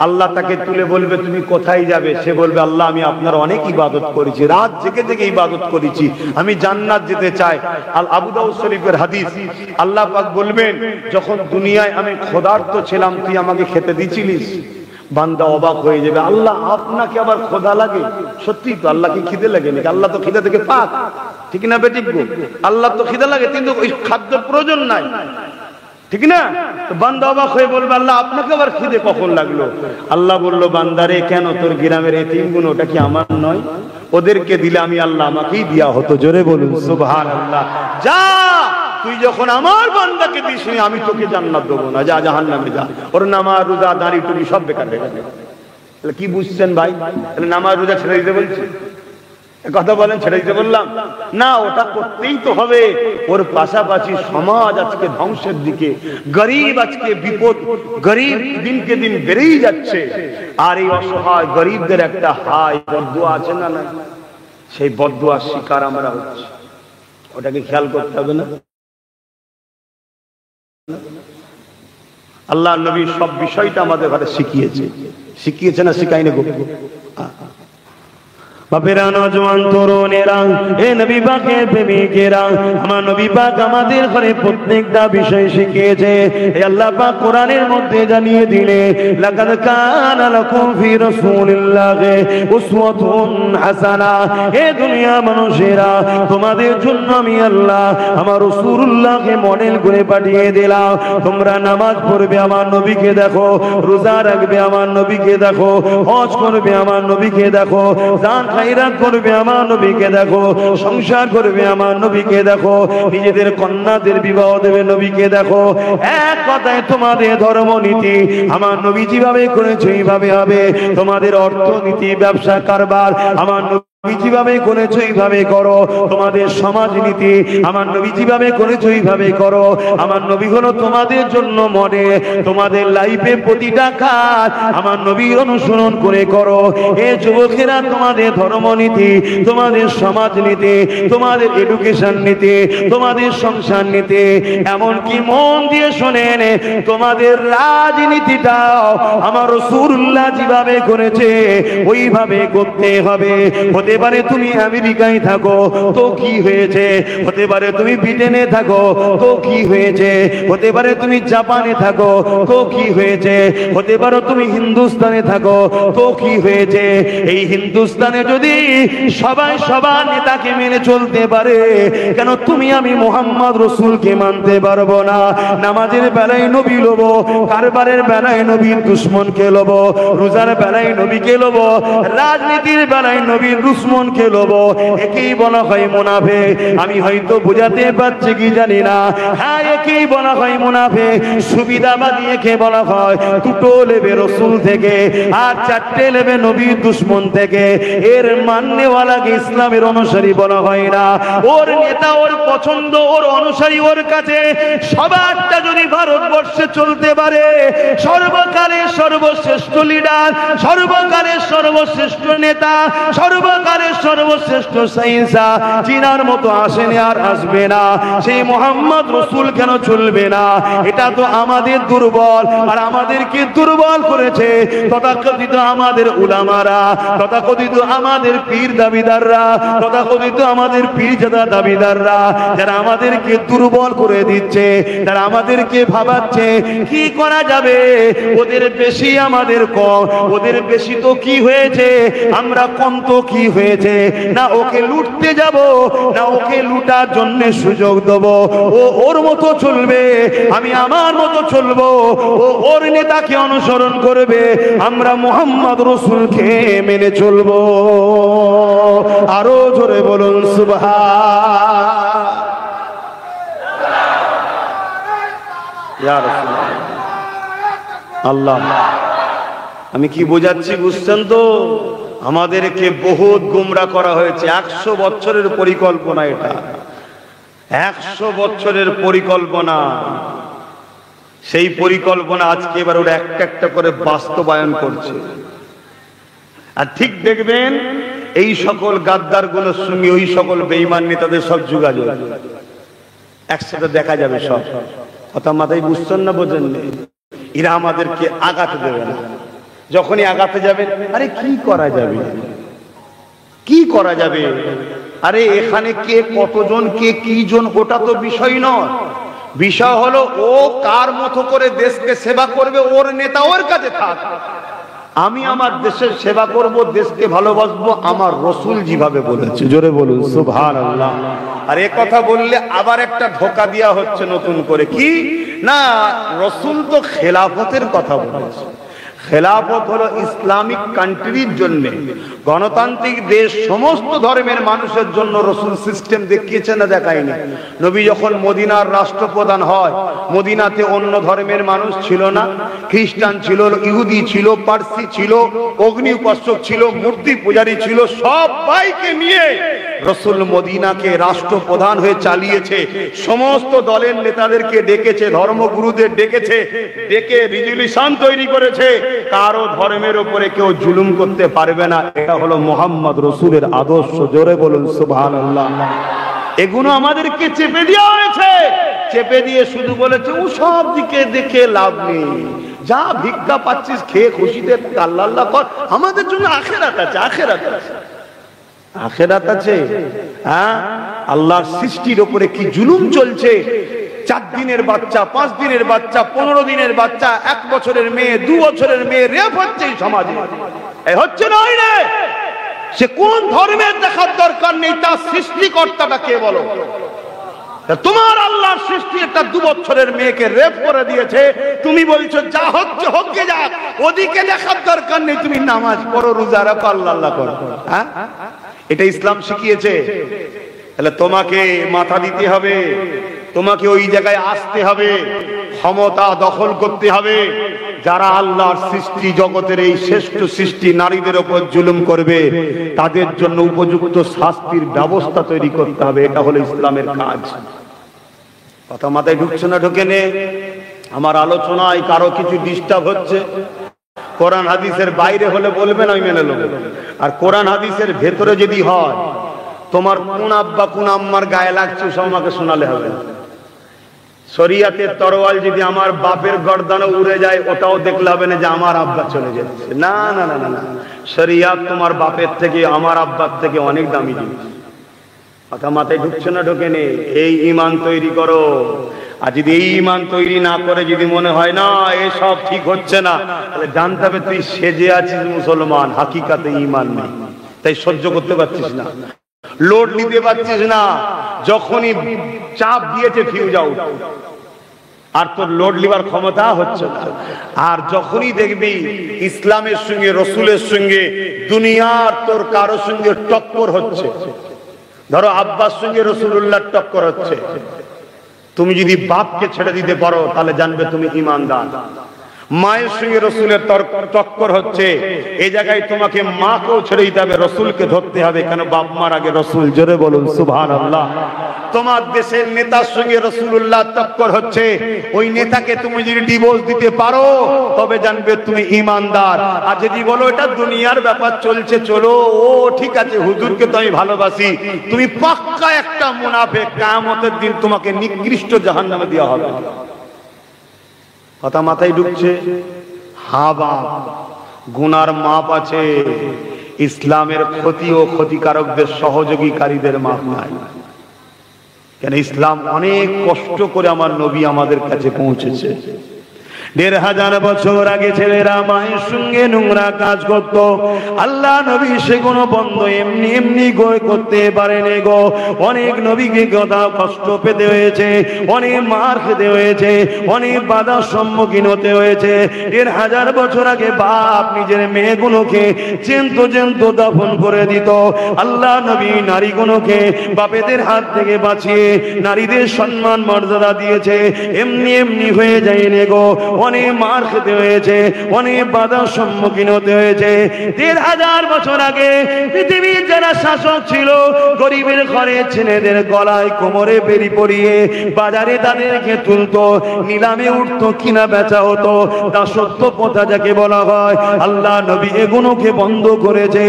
আল্লাহ তাকে তুলে বলবে তুমি কোথায় যাবে? সে বলবে আল্লাহ আমি আপনার অনেক ইবাদত করেছি, রাত জেগে জেগে ইবাদত করেছি, আমি জান্নাত যেতে চাই। আল আবু দাউদ শরীফের হাদিস, আল্লাহ পাক বলবেন যখন দুনিয়ায় আমি ক্ষুধার্ত ছিলাম তুই আমাকে খেতে দিয়েছিলিস? বান্দা অবাক হয়ে যাবে, আল্লাহ আপনাকে আবার ক্ষুধা লাগে? সত্যি তো, আল্লাহকে খিদে লাগে নাকি? আল্লাহ তো খিদে থেকে পাক, ঠিক না বেটি? আল্লাহ তো খিদে লাগে কিন্তু ওই খাদ্যের প্রয়োজন নাই, ঠিক না? বান্দা অবাক হয়ে বলবে আল্লাহ আপনাকে আবার খিদে কখন লাগলো? আল্লাহ বললো বান্দারে কেন তোর গ্রামের এতিমগুলো ওটা কি আমার নয়? ওদেরকে দিলে আমি আল্লাহ আমাকেই দিয়া হতো। জোরে বলুন সুবহানাল্লাহ। যা তুই যখন আমার বান্দাকে দিস আমি তোকে জান্নাত দেবো না, যা জাহান্নামে যা। ওর নামাজ রোজা দাড়ি টুপি সব বেকার হয়ে গেছে। কি বুঝছেন ভাই? নামাজ রোজা ছেড়ে দিতে বলছি? কথা বলেন ছেড়ে দিতে বললাম না, ওটা করতেই তো হবে। ওর পাশাপাশি সমাজ আজকে ধ্বংসের দিকে, গরিব আজকে বিপদ, গরিব দিনকে দিন বেড়েই যাচ্ছে। আর এই অসহায় গরিবদের একটা হাই বদদুয়া আছে না? না, সেই বদদুয়ার শিকার আমরা হচ্ছি। ওটাকে খেয়াল করতে হবে না? আল্লাহ নবী সব বিষয়টা আমাদের ঘরে শিখিয়েছে না? শিখাইনি গো? বাপেরা, নওজওয়ান তরুণেরা, হে নবী পাকের প্রেমিকেরা, আমার নবী পাক আমাদের ঘরে প্রত্যেকটা বিষয় শিখিয়েছে। হে আল্লাহ পাক কোরআনের মধ্যে জানিয়ে দিলে লাকাদ কানা লাকুম ফি রাসূলিল্লাহি উসওয়াতুন হাসানা। হে দুনিয়া মানুষেরা, তোমাদের জন্য আমি আল্লাহ আমার রাসূলুল্লাহকে মডেল করে পাঠিয়ে দিলাম। তোমরা নামাজ পড়বে আমার নবীকে দেখো, রোজা রাখবে আমার নবীকে দেখো, হজ করবে আমার নবীকে দেখো, দান খায়রাত করবে আমার নবীকে দেখো, সংসার করবে আমার নবীকে দেখো, নিজেদের কন্যাদের বিবাহ দেবে নবীকে দেখো। এক কথায় তোমাদের ধর্মনীতি আমার নবী যেভাবে করেছে এইভাবে হবে। তোমাদের অর্থনীতি, ব্যবসা কারবার আমার নবী যেভাবে করেছো এইভাবে করো। তোমাদের সমাজনীতি আমার নবী যেভাবে করেছো এইভাবে করো। আমার নবী হলো তোমাদের জন্য মডেল। তোমাদের লাইফে প্রতিটা কাজ আমার নবীর অনুসরণ করে করো। এ যুবকেরা, তোমাদের ধর্মনীতি, তোমাদের সমাজনীতি, তোমাদের এডুকেশন নীতি, তোমাদের সংসার নীতি, এমনকি মন দিয়ে শোনেন তোমাদের রাজনীতিটাও আমার রাসূলুল্লাহ যেভাবে করেছে ওইভাবে করতে হবে। হতে পারে তুমি আমেরিকায় থাকো, তো কি হয়েছে? হতে পারে তুমি ব্রিটেনে থাকো, তো কি হয়েছে? হতে পারে তুমি জাপানে থাকো, তো কি হয়েছে? হতে পারো তুমি হিন্দুস্তানে থাকো, তো কি হয়েছে? এই হিন্দুস্তানে যদি সবাই সবার নেতাকে মেনে চলতে পারে, কেন তুমি আমি মুহাম্মদ রাসূলকে মানতে পারবো না? নামাজের বেলায় নবী লোবো, কারবারের বেলায় নবীর দুশমনকে লোবো, রোজার বেলায় নবীকে লোবো, রাজনীতির বেলায় নবীর দুশমনকে লোবো। একেই বলা হয় মুনাফিক। আমি হয়তো বোঝাতে পারছি কি জানি না, হ্যাঁ একেই বলা হয় মুনাফিক। সুবিধাবাদী একে বলা হয়, দুটো লেবে রাসূল থেকে আর চারটে লেবে নবীর দুশমন থেকে। এর মাননেওয়ালাকে ইসলামের অনুসারী বলা হয় না। ওর নেতা, ওর পছন্দ, ওর অনুসারী ওর কাছে সবারটা যদি ভারতবর্ষে চলতে পারে, সর্বকালের সর্বশ্রেষ্ঠ লিডার, সর্বকালের সর্বশ্রেষ্ঠ নেতা, সর্বকালের সর্বশ্রেষ্ঠ সাইন্সা চিনার মতো আসেনি আর আসবে না, সেই মোহাম্মদ রাসূল কেন চলবে না? এটা তো আমাদের দুর্বল, আর আমাদেরকে দুর্বল করেছে তথাকথিত আমাদের উলামারা, তথাকথিত আমাদের পীর দাবিদাররা, তথাকথিত আমাদের পীরজাদা দাবিদাররা, যারা আমাদেরকে দুর্বল করে দিচ্ছে, যারা আমাদেরকে ভাবাচ্ছে কি করা যাবে, ওদের বেশি আমাদের কম, ওদের বেশি তো কি হয়েছে, আমরা কম তো কি হয়েছে? না ওকে লুটতে যাব, না ওকে লুটার জন্য সুযোগ দেব। ও ওর মতো চলবে, আমি আমার মতো চলবো, ও ওর নেতাকে অনুসরণ করবে, আমরা মুহাম্মদ রাসূলকে মেনে চলবো। আরো জোরে বলুন সুবহান। ইয়া রাসূলুল্লাহ, আল্লাহ, আমি কি বোঝাচ্ছি বুঝছেন তো? আমাদেরকে বহুত গুমরা করা হয়েছে। 100 বছরের পরিকল্পনা এটা, 100 বছরের পরিকল্পনা। সেই পরিকল্পনা আজকে এবার ওরা একটা একটা করে বাস্তবায়ন করছে। আর ঠিক দেখবেন এই সকল গাদ্দারগুলোর সঙ্গে ওই সকল বেঈমান নেতাদের সব যোগাযোগ একসাথে দেখা যাবে। সব কথা মাথায় বুঝছেন না? বোঝেন? এরা আমাদেরকে আঘাত দেবে না। যখনই আঘাতে যাবেন, আরে কি করা যাবে, কি করা যাবে, আরে এখানে কে কতজন, কে কি জন, ওটা তো বিষয় নয়। বিষয় হলো ও কার মতো করে দেশকে সেবা করবে, ওর নেতা ওর কাছে থাক। আমি আমার দেশের সেবা করব, দেশকে ভালোবাসবো আমার রাসূল যেভাবে বলেছে। জোরে বলুন সুবহানাল্লাহ। আর এ কথা বললে আবার একটা ধোঁকা দেওয়া হচ্ছে নতুন করে, কি না, রাসূল তো খেলাফতের কথা বলেছে। খেলাফত হলো ইসলামিক কান্ট্রির জন্য, গণতান্ত্রিক দেশ, সমস্ত ধর্মের মানুষের জন্য রাসূল সিস্টেম দেখিয়েছে না দেখায়নি? নবী যখন মদিনার রাষ্ট্রপ্রধান হয়, মদিনাতে অন্য ধর্মের মানুষ ছিল না, খ্রিস্টান ছিল, ইহুদি ছিল, পার্সি ছিল, অগ্নি উপাসক ছিল, মূর্তি পূজারী ছিল, সবাইকে নিয়ে রাসূল মদিনাকে রাষ্ট্রপ্রধান হয়ে চালিয়েছে। সমস্ত দলের নেতাদেরকে ডেকেছে, ধর্মগুরুদের ডেকেছে, ডেকে রেজুলেশন তৈরি করেছে, কারো ধর্মের উপরে কেউ জুলুম করতে পারবে না। এটা হলো মুহাম্মদ রাসূলের আদর্শ। জোরে বলুন সুবহানাল্লাহ। এগুলো আমাদেরকে চেপে দেওয়া হয়েছে, চেপে দিয়ে শুধু বলেছে ও সব দিকে দেখে লাভ নেই, যা ভিক্ষা পাচ্ছিস খেয়ে খুশিতে আল্লাহ আল্লাহ কর, আমাদের জন্য আখিরাত আছে, আখিরাত আছে, আখিরাত আছে। হ্যাঁ, আল্লাহর সৃষ্টির উপরে কি জুলুম চলছে। 4 দিনের বাচ্চা, 5 দিনের বাচ্চা, 15 দিনের বাচ্চা, 1 বছরের মেয়ে, 2 বছরের মেয়ে রেপ হচ্ছে এই সমাজে। এই হচ্ছে না, হয় না? সে কোন ধর্মের দেখার দরকার নেই, তার সৃষ্টিকর্তাটা কে বলো? তোমার আল্লাহর সৃষ্টি একটা 2 বছরের মেয়েকে রেপ করে দিয়েছে, তুমি বলছো যা হচ্ছে হোক গে যাক, ওদিকে দেখার দরকার নেই, তুমি নামাজ পড়ো, রোজা রাখো, আল্লাহ আল্লাহ করো। হ্যাঁ, এটা ইসলাম শিখিয়েছে। তাহলে তোমাকে মাথা দিতে হবে, তোমাকে ওই জায়গায় আসতে হবে, ক্ষমতা দখল করতে হবে। যারা আল্লাহর সৃষ্টি, জগতের এই শ্রেষ্ঠ সৃষ্টি নারীদের উপর জুলুম করবে, তাদের জন্য উপযুক্ত শাস্তির ব্যবস্থা তৈরি করতে হবে। এটা হলো ইসলামের কাজ। কথা মাথায় ঢুকছে না? ঢোকে নে? আমার আলোচনায় কারো কিছু ডিস্টার্ব হচ্ছে, কোরআন হাদিসের বাইরে হলে বলবেন, আমি মেনে নেব। আর কোরআন হাদিসের ভেতরে যদি হয়, তোমার কোন আব্বা কোন আম্মার গায়ে লাগছে সব আমাকে শোনালে হবে। শরিয়াতের তরোয়াল যদি আমার বাপের গর্দানে উড়ে যায় ওটাও দেখলে হবে না যে আমার আব্বা চলে যাচ্ছে। না না না না, শরিয়াত তোমার বাপের থেকে আমার আব্বার থেকে অনেক দামি জিনিস। কথা মাথায় ঢুকছে না? ঢোকে নেই। এই ঈমান তৈরি করো। আর যদি এই ঈমান তৈরি না করে যদি মনে হয় না এসব ঠিক হচ্ছে না, তাহলে জানতে হবে তুই সেজে আছিস মুসলমান, হাকিকাতে ঈমান নেই। তাই সহ্য করতে পারছিস না, লোড নিতে পারছিস না। যখনই চাপ দিয়েছে ফিউজ আউট, আর তোর লোড লিবার ক্ষমতা হচ্ছে না। আর যখনই দেখবি ইসলামের সঙ্গে রসুলের সঙ্গে দুনিয়ার তোর কারো সঙ্গে টক্কর হচ্ছে, ধরো আব্বার সঙ্গে রসুলুল্লাহ টক্কর হচ্ছে, তুমি যদি বাপকে ছেড়ে দিতে পারো তাহলে জানবে তুমি ঈমানদার। মায়ের সঙ্গে রসুলের টক্কর হচ্ছে, এই জায়গায় তোমাকে মাকেও ছেড়ে দিতে হবে, রসুলকে ধরতে হবে। কেন? বাপ মার আগে রসুল। জোরে বলুন সুবহানাল্লাহ। তোমার দেশের নেতার সঙ্গে রসুলুল্লাহ টক্কর হচ্ছে, ওই নেতাকে তুমি যদি ডিভোর্স দিতে পারো তবে জানবে তুমি ঈমানদার। আর যদি বলো এটা দুনিয়ার ব্যাপার চলছে, চলো ও ঠিক আছে, হুজুরকে তো আমি ভালোবাসি, তুমি পাক্কা একটা মুনাফিক। কিয়ামতের দিন তোমাকে নিকৃষ্ট জাহান্নামে দেওয়া হবে। কথা মাথায় ঢুকছে? হ্যাঁ বাপ, গুনার মাপ আছে, ইসলামের ক্ষতি ও ক্ষতিকারকদের সহযোগীকারীদের মাপ নাই। কেন? ইসলাম অনেক কষ্ট করে আমার নবী আমাদের কাছে পৌঁছেছে। ১৫০০ বছর আগে ছেলেরা মায়ের সঙ্গে নোংরা কাজ করত, আল্লাহ নবী সেগুলো বন্ধ এমনি এমনি করতে পারেনি গো। অনেক নবীকে কথা কষ্ট পেতে হয়েছে, অনেক মার খেতে হয়েছে, অনেক বাধার সম্মুখীন হতে হয়েছে। ১৫০০ বছর আগে বাপ নিজের মেয়েগুলোকে চেন্ত দাফন করে দিত। আল্লাহ নবী নারীগুলোকে বাপেদের হাত থেকে বাঁচিয়ে নারীদের সম্মান মর্যাদা দিয়েছে। এমনি এমনি হয়ে যায়নি গো, অনেক মার খেতে হয়েছে, অনেক বাধার সম্মুখীন হতে হয়েছে। ১৫০০ বছর আগে পৃথিবীর যারা শাসক ছিল, গরিবের ঘরে ছেলেদের গলায় কোমরে বেরি পরিয়ে বাজারে তাদেরকে তুলতো, নিলামে উঠতো, কিনা বেচা হতো, দাসত্ব প্রথা যাকে বলা হয়। আল্লাহ নবী এগুলোকে বন্ধ করেছে।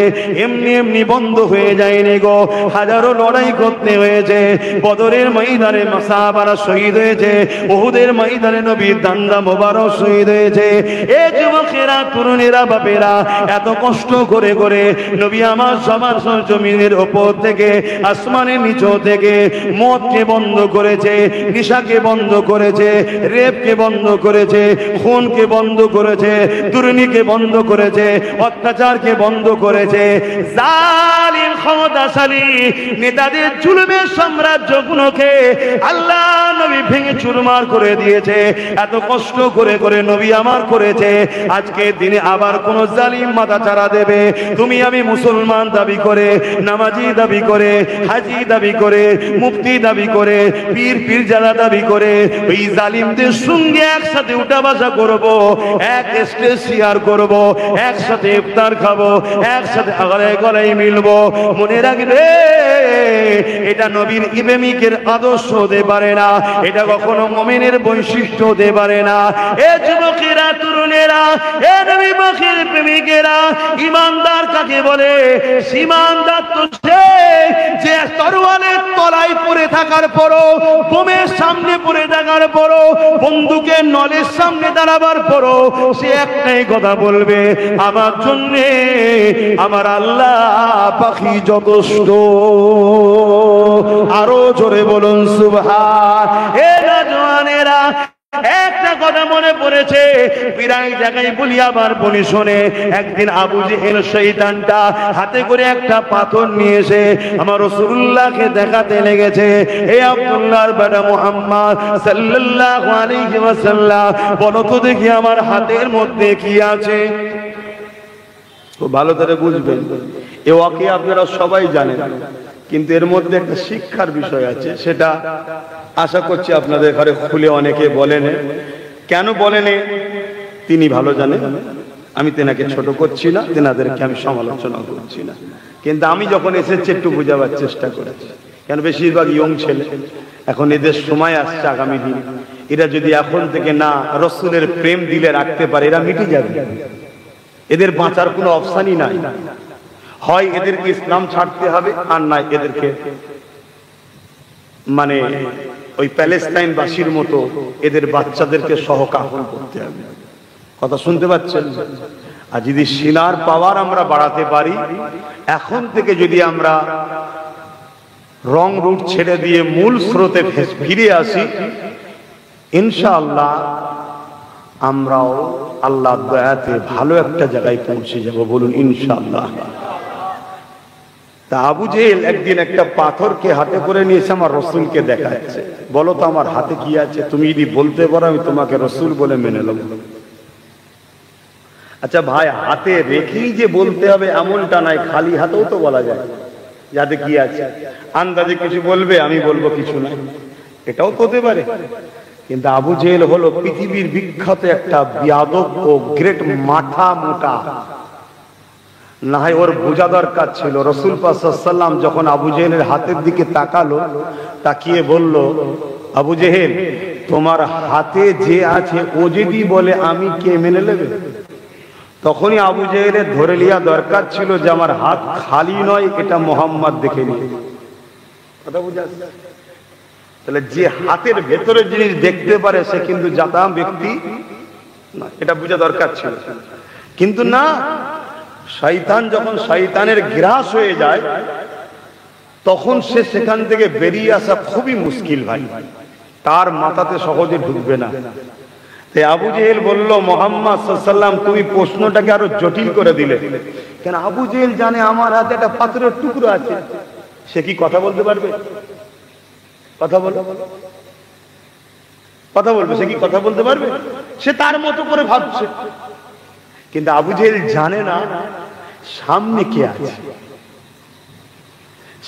এমনি এমনি বন্ধ হয়ে যায়নি গো, হাজারো লড়াই করতে হয়েছে। বদরের ময়দানে সাহাবারা শহীদ হয়েছে, উহুদের ময়দানে নবীর দান্দা মোবারক শহীদ হয়েছে। এ যুবকেরা, তরুণেরা, বাপেরা এত কষ্ট করে করে নবী আমার সবার জমিনের উপর থেকে, আসমানের নিচ থেকে মদকে বন্ধ করেছে, নিশাকে বন্ধ করেছে, রেপকে বন্ধ করেছে, খুনকে বন্ধ করেছে, দুর্নীতিকে বন্ধ করেছে, অত্যাচারকে বন্ধ করেছে। জালিম ক্ষমতাশালী নেতাদের জুলুমের সাম্রাজ্যগুলোকে আল্লাহ নবী ভেঙে চুরমার করে দিয়েছে। এত কষ্ট করে করে নবী আমার করেছে। আজকে দিনে আবার কোন জালিম মাথা চারা দেবে, তুমি আমি মুসলমান দাবি করে, নামাজি দাবি করে, হাজি দাবি করে, মুফতি দাবি করে, পীর পীরজাদা দাবি করে, ওই জালিমদের সঙ্গে একসাথে উঠা বসা করবো, এক স্টেজ শেয়ার করবো, একসাথে ইফতার খাবো, একসাথে গলায় গলায় মিলবো। মনে রাখবে, এটা নবীর প্রেমিকের আদর্শ হতে পারে না, এটা কখনো মুমিনের বৈশিষ্ট্য হতে পারে না। এ যুবকেরা, তরুণেরা, এ নবী পাকের প্রেমিকেরা, ঈমানদার কাকে বলে? ঈমানদার তো সে যে তরোয়ালের তলায় পড়ে থাকার পরও, বোমের সামনে পড়ে থাকার পরও, বন্দুকের নলের সামনে দাঁড়াবার পরও সে একটাই কথা বলবে, আমার জন্যে আমার আল্লাহ পাখি যথেষ্ট। আরো জোরে বলুন সুবহান। এ নওজওয়ানেরা, একটা কথা মনে পড়েছে, প্রায় জায়গায় বলি, আবার বলি শোনে। একদিন আবু জেহেল শয়তানটা হাতে করে একটা পাথর নিয়ে এসে আমার রাসূলুল্লাহকে দেখাতে লেগেছে। হে আব্দুল্লাহর বেটা মুহাম্মদ সাল্লাল্লাহু আলাইহি ওয়াসাল্লাম, বলো তো দেখি আমার হাতের মধ্যে কি আছে। তো ভালো করে বুঝবেন, এ ওয়াকি আপনারা সবাই জানেন, কিন্তু এর মধ্যে একটা শিক্ষার বিষয় আছে, সেটা আশা করছি আপনাদের ঘরে খুলে অনেকে বলেন। কেন বলেন তিনি ভালো জানেন, আমি তেনাকে ছোট করছি না, তেনাদেরকে আমি সমালোচনা করছি না, কিন্তু আমি যখন এসেছি একটু বোঝাবার চেষ্টা করেছি। কেন? বেশিরভাগ ইয়ং ছেলে, এখন এদের সময় আসছে আগামী দিন, এরা যদি এখন থেকে না রসুলের প্রেম দিলে রাখতে পারে, এরা মিটে যাবে, এদের বাঁচার কোনো অপশনই নাই। হয় এদেরকে ইসলাম ছাড়তে হবে, আর নাই এদেরকে মানে ওই প্যালেস্টাইনবাসীর মতো এদের বাচ্চাদেরকে সহকাফন করতে হবে। কথা শুনতে পাচ্ছেন? আর যদি সিনার পাওয়ার আমরা বাড়াতে পারি, এখন থেকে যদি আমরা রং রুট ছেড়ে দিয়ে মূল স্রোতে ফিরে আসি, ইনশাআল্লাহ আমরাও আল্লাহ দয়াতে ভালো একটা জায়গায় পৌঁছে যাব। বলুন ইনশাআল্লাহ। তা আবু জেহেল একদিন একটা পাথরকে হাতে করে নিয়েছে, আমার রসুলকে দেখাচ্ছে। বলো তো আমার হাতে কি আছে? তুমি যদি বলতে পারো আমি তোমাকে রসুল বলে মেনে নেব। আচ্ছা ভাই, হাতে রেখেই যে বলতে হবে এমনটা নাই, খালি হাতেও তো বলা যায় যাতে কি আছে। আন্দাজে কিছু বলবে, আমি বলবো কিছু নাই, এটাও হতে পারে। কিন্তু আবু জেহেল হলো পৃথিবীর বিখ্যাত একটা বিয়াদব ও গ্রেট মাথা মোটা। না হয় ওর বোঝা দরকার ছিল। রাসূল পাক সাল্লাল্লাহু আলাইহি ওয়াসাল্লাম যখন আবু জেহেলের হাতের দিকে তাকালো, তাকিয়ে বলল, আবু জেহেল তোমার হাতে যে আছে ও যদি বলে আমি কে মেনে নেবে? তখনই আবু জেহেলের ধরে লিয়া দরকার ছিল যে আমার হাত খালি নয়, এটা মোহাম্মদ দেখে নিয়ে। কথা বুঝা? তাহলে যে হাতের ভেতরে জিনিস দেখতে পারে সে কিন্তু জাতা ব্যক্তি না, এটা বোঝা দরকার ছিল। কিন্তু না, শয়তান যখন শয়তানের গ্রাস হয়ে যায় তখন সে সেখান থেকে বেরিয়ে আসা খুবই মুশকিল ভাই, তার মাথাতে সহজে ঢুকবে না। তাই আবু জেহেল বলল, মুহাম্মদ সাল্লাল্লাহু আলাইহি ওয়াসাল্লাম তুমি প্রশ্নটাকে আরো জটিল করে দিলে কেন? আবু জেহেল জানে আমার হাতে একটা পাথরের টুকরো আছে, সে কি কথা বলতে পারবে? কথা বলবে? সে কি কথা বলতে পারবে? সে তার মতো করে ভাবছে। কিন্তু আবু জেহেল জানে না সামনে কে আছে।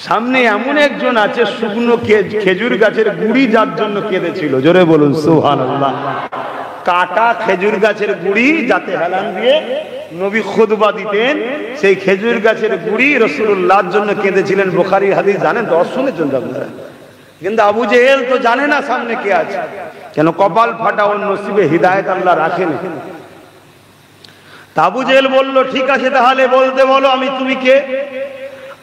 সামনে এমন একজন আছে, শুকনো খেজুর গাছের গুড়ি যার জন্য কেঁদেছিল। জোরে বলুন সুবহানাল্লাহ। কাটা খেজুর গাছের গুড়ি যাতে হেলান দিয়ে নবী খুতবা দিতেন, সেই খেজুর গাছের গুড়ি রাসূলুল্লাহর জন্য কেঁদেছিলেন। বুখারীর হাদিস জানেন তো, শুনেছেন তো আপনারা। কিন্তু আবু জেহেল তো জানে না সামনে কে আছে। কেন? কপাল ফাটা, ওর নসিবে হিদায়াত আল্লাহ রাখেনি। আবু জেহেল বলল, ঠিক আছে তাহলে বলতে বলো আমি তুমি কে?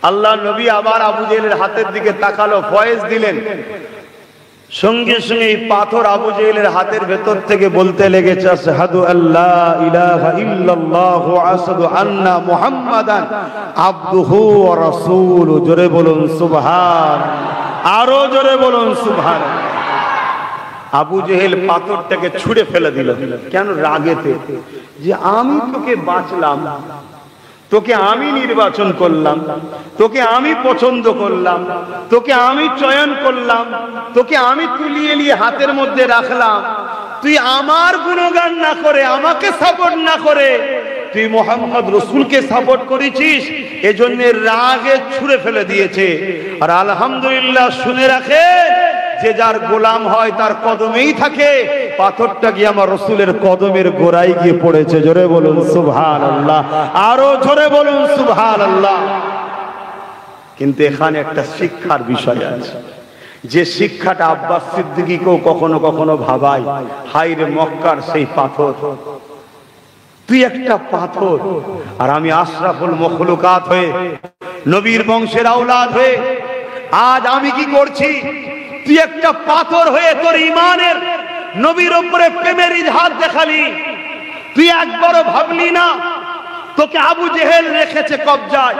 আল্লাহ নবী আবার আবু জেহেলের হাতের দিকে তাকালো, ফয়েজ দিলেন। সঙ্গে সঙ্গে এই পাথর আবু জেহেলের হাতের ভেতর থেকে বলতে লেগেছে, আশহাদু আল্লা ইলাহা ইল্লাল্লাহ ওয়া আশহাদু আন্না মুহাম্মাদান আবদুহু ওয়া রাসূলুহু। জোরে বলুন সুবহান, আরো জোরে বলুন সুবহান। আবু জেহেল পাথরটাকে ছুঁড়ে ফেলে দিল। কেন? রাগেতে, যে আমি তোকে বাঁচলাম, তোকে আমি নির্বাচন করলাম, তোকে আমি পছন্দ করলাম, তোকে আমি চয়ন করলাম, তোকে আমি তুলিয়ে নিয়ে হাতের মধ্যে রাখলাম, তুই আমার গুণগান না করে, আমাকে সাপোর্ট না করে তুই মুহাম্মদ রাসূলকে সাপোর্ট করেছিস, এজন্য রাগে ছুঁড়ে ফেলে দিয়েছে। আর আলহামদুলিল্লাহ, শুনে রাখে, যে যার গোলাম হয় তার কদমেই থাকে। পাথরটা গিয়ে আমার রাসূলের কদমের গোড়ায় গিয়ে পড়েছে। জোরে বলুন সুবহানাল্লাহ, আরো জোরে বলুন সুবহানাল্লাহ। কিন্তু এখানে একটা শিক্ষার বিষয় আছে, যে শিক্ষাটা আব্বাস সিদ্দিকীকেও কখনো কখনো ভাবায়। হায় রে মক্কার সেই পাথর, তুই একটা পাথর, আর আমি আশরাফুল মখলুকাত হয়ে, নবীর বংশের আওলাদ হয়ে আজ আমি কি করছি? তুই একটা পাথর হয়ে তোর ইমানের, নবীর উপরে প্রেমের ইজহার দেখালি। তুই একবারও ভাবলি না তোকে আবু জেহেল রেখেছে কবজায়,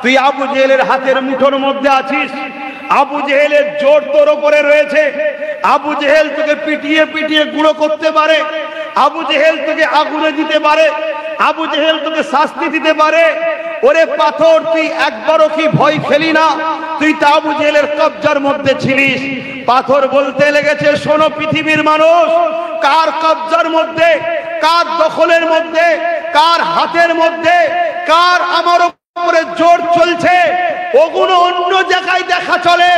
তুই আবু জেহেলের হাতের মুঠোর মধ্যে আছিস। আবু জেহেলের জোর তোর উপরে রয়েছে। আবু জেহেল তোকে পিটিয়ে পিটিয়ে গুঁড়ো করতে পারে, আবু জেহেল তোকে আগুনে দিতে পারে, আবু জেহেল তোকে শাস্তি দিতে পারে। ওরে পাথর, তুই একবারও কি ভয় খেলি না? তুই তো আবু জেহেলের কবজার মধ্যে ছিলিস। পাথর বলতে লেগেছে, শোনো পৃথিবীর মানুষ, কার কবজার মধ্যে, কার দখলের মধ্যে, কার হাতের মধ্যে, কার আমার উপরে জোর চলছে, ওগুলো অন্য জায়গায় দেখা চলে।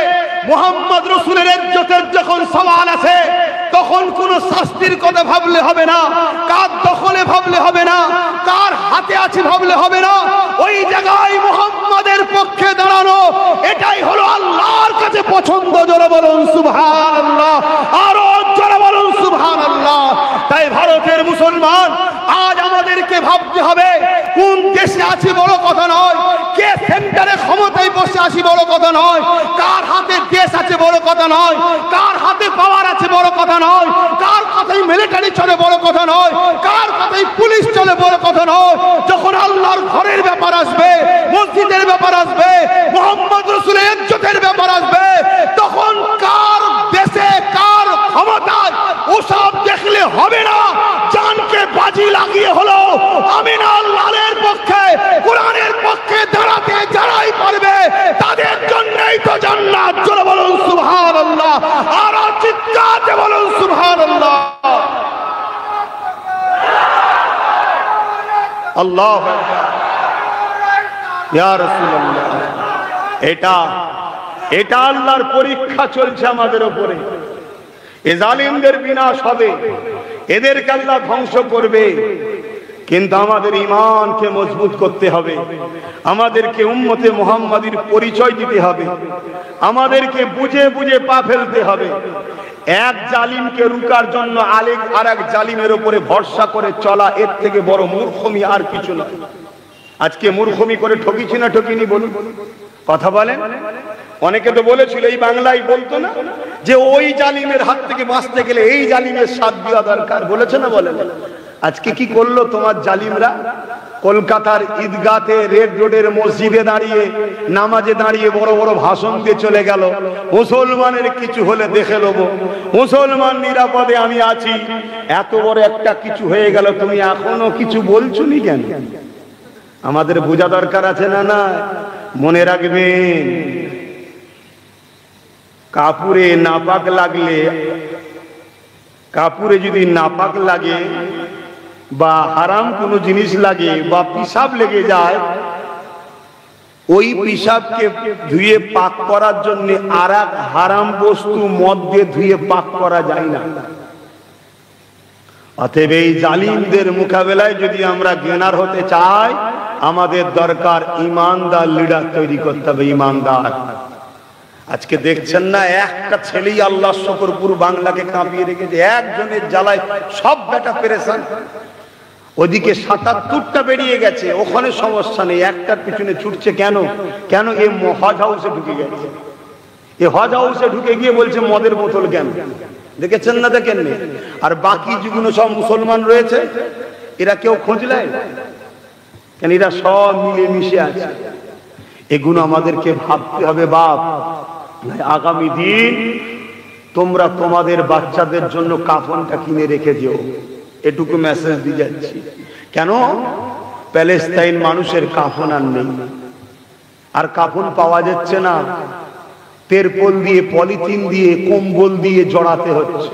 মুহাম্মদ রাসূলের ইজ্জতের যখন সওয়াল আছে, তখন কোন শাস্তির কথা ভাবলে হবে না, কার দখলে ভাবলে হবে না, কার হাতে আছে ভাবলে হবে না। ওই জায়গায় মুহাম্মাদের পক্ষে দাঁড়ানো, এটাই হলো আল্লাহর কাছে পছন্দ। জোরে বলুন সুবহানাল্লাহ, আরো জোরে বলুন সুবহানাল্লাহ। তাই ভারতের মুসলমান, আজ আমাদেরকে ভাবতে হবে কোন দেশে আছি বড় কথা নয়, কে সেন্টারে ক্ষমতায় বসে আছি বড় কথা নয়, কার হাতে দেশ আছে বড় কথা নয়, কার হাতে পাওয়ার আছে বড় কথা নয়, কার কথাই মিলিটারি চলে বড় কথা নয়, কার কথাই পুলিশ চলে বড় কথা নয়। যখন আল্লাহর ঘরের ব্যাপার আসবে, মসজিদের ব্যাপার আসবে, মুহাম্মদ রাসূলের ইজ্জতের ব্যাপার আসবে, তখন কার দেশে কার ক্ষমতায় ওসব দেখলে হবে না। জানকে বাজি লাগিয়ে হলো আমিনার লালের পক্ষে, কোরআনের পক্ষে দাঁড়াতে যারাই পারবে তাদের জন্যই তো জান্নাত। জোরে বলুন সুবহানাল্লাহ, আর চিৎকারে বলুন সুবহানাল্লাহ। আল্লাহু আকবার, ইয়া রাসূলুল্লাহ। এটা আল্লাহর পরীক্ষা চলছে আমাদের উপরে। এ জালিমদের বিনাশ হবে, এদেরকে আল্লাহ ধ্বংস করবে, কিন্তু আমাদের ঈমানকে মজবুত করতে হবে, আমাদেরকে উম্মতে মুহাম্মাদির পরিচয় দিতে হবে, আমাদেরকে বুঝে বুঝে পা ফেলতে হবে। এক জালিমকে রুকার জন্য আরেক জালিমের উপরে ভরসা করে চলা, এর থেকে বড় মূর্খমি আর কিছু নয়। আজকে মূর্খমি করে ঠকিছি না ঠকিনি বলুন, কথা বলেন। অনেকে তো বলেছিল, এই বাংলায় বলতো না যে ওই জালিমের হাত থেকে বাঁচতে গেলে এই জালিমের সাথ দেওয়া দরকার, বলেছে না বলেন? আজকে কি করলো তোমার জালিমরা? কলকাতার ঈদগাতে, রেড রোডের মসজিদে দাঁড়িয়ে, নামাজে দাঁড়িয়ে বড় বড় ভাষণ দিয়ে চলে গেল, মুসলমানের কিছু হলে দেখে নেবো, মুসলমান নিরাপদে আমি আছি। এত বড় একটা কিছু হয়ে গেল, তুমি এখনো কিছু বলছো নি কেন? আমাদের বোঝা দরকার আছে না? না, মনে রাখবেন, কাপুরে নাপাক লাগলে, কাপুরে যদি নাপাক লাগে বা হারাম কোনো জিনিস লাগে বা পিসাব লেগে যায়, ওই পিসাবকে ধুয়ে পাক করার জন্য আর এক হারাম বস্তু মদ দিয়ে ধুয়ে পাক করা যায় না। অতএব এই জালিমদের মোকাবেলায় যদি আমরা গেনার হতে চাই, আমাদের দরকার ইমানদার লিডার তৈরি করতে হবে, ইমানদার। আজকে দেখছেন না, একটা ছেলেই আল্লাহ শকর পুরো বাংলাকে কাঁপিয়ে রেখেছে, একজনের জ্বালায় সব বেটা পেরেশান। ওদিকে ৭৭টা বেরিয়ে গেছে, ওখানে সমস্যা নেই, একটার পিছনে ছুটছে কেন? কেন? এ হজ হাউসে ঢুকে গেছে, এ হজ হাউসে ঢুকে গিয়ে বলছে মদের বোতল কেন? দেখেছেন না? দেখেন। আর বাকি যেগুলো সব মুসলমান রয়েছে, এরা কেউ খোঁজ নেয় কেন? এরা সব মিলে মিশে আছে। এগুলো আমাদেরকে ভাবতে হবে। বাপ, আগামী দিন তোমরা তোমাদের বাচ্চাদের জন্য কাফনটা কিনে রেখে দিও, এটুকু মেসেজ দিয়ে যাচ্ছি। কেন? প্যালেস্তাইন মানুষের কাফন আর নেই, আর কাফন পাওয়া যাচ্ছে না, তেরপল দিয়ে, পলিথিন দিয়ে, কম্বল দিয়ে জড়াতে হচ্ছে।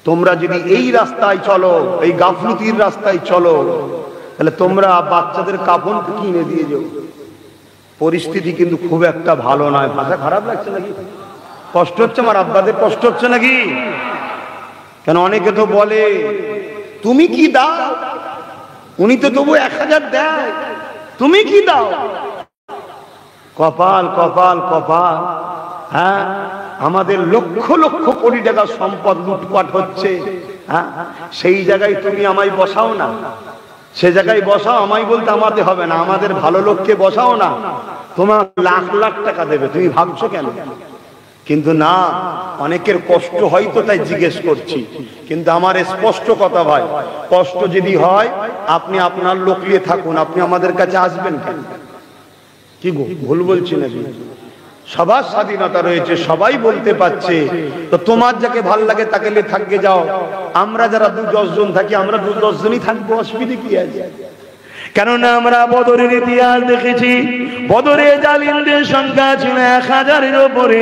তোমরা যদি এই রাস্তায় চলো, এই গাফলুতির রাস্তায় চলো, তাহলে তোমরা বাচ্চাদের কাফন কিনে দিয়ে যাও। পরিস্থিতি কিন্তু খুব একটা ভালো নয়। ভাষা খারাপ লাগছে নাকি? কষ্ট হচ্ছে? আমার আব্বাদের কষ্ট হচ্ছে নাকি? কেন? অনেকে তো বলে তুমি কি দাও, উনি তো তবু ১০০০ দেয়, তুমি কি দাও? কপাল কপাল কপাল। হ্যাঁ, আমাদের লক্ষ লক্ষ কোটি টাকা সম্পদ লুটপাট হচ্ছে। হ্যাঁ, সেই জায়গায় তুমি আমায় বসাও না, সে জায়গায় বসাও। আমায় বলতে আমাদের হবে না, আমাদের ভালো লোককে বসাও না, তোমার লাখ লাখ টাকা দেবে। তুমি ভাবছো কেন? কিন্তু না, অনেকের কষ্ট হয় তো তাই জিজ্ঞেস করছি। কিন্তু আমার স্পষ্ট কথা ভাই, কষ্ট যদি হয় আপনি আপনার লোক নিয়ে থাকুন, আপনি আমাদের কাছে আসবেন কেন? কি ভুল বলছি নাকি? সবার স্বাধীনতা রয়েছে, সবাই বলতে পারছে। তো তোমার যাকে ভাল লাগে তাকে নিয়ে থাকতে যাও। আমরা যারা ২-১০ জন থাকি, আমরা ২-১০ জনই থাকবো, অসুবিধা কি আছে? কেননা আমরা বদরের ইতিহাস দেখেছি। বদরে জালিমদের সংখ্যা ছিল ১০০০-এর উপরে,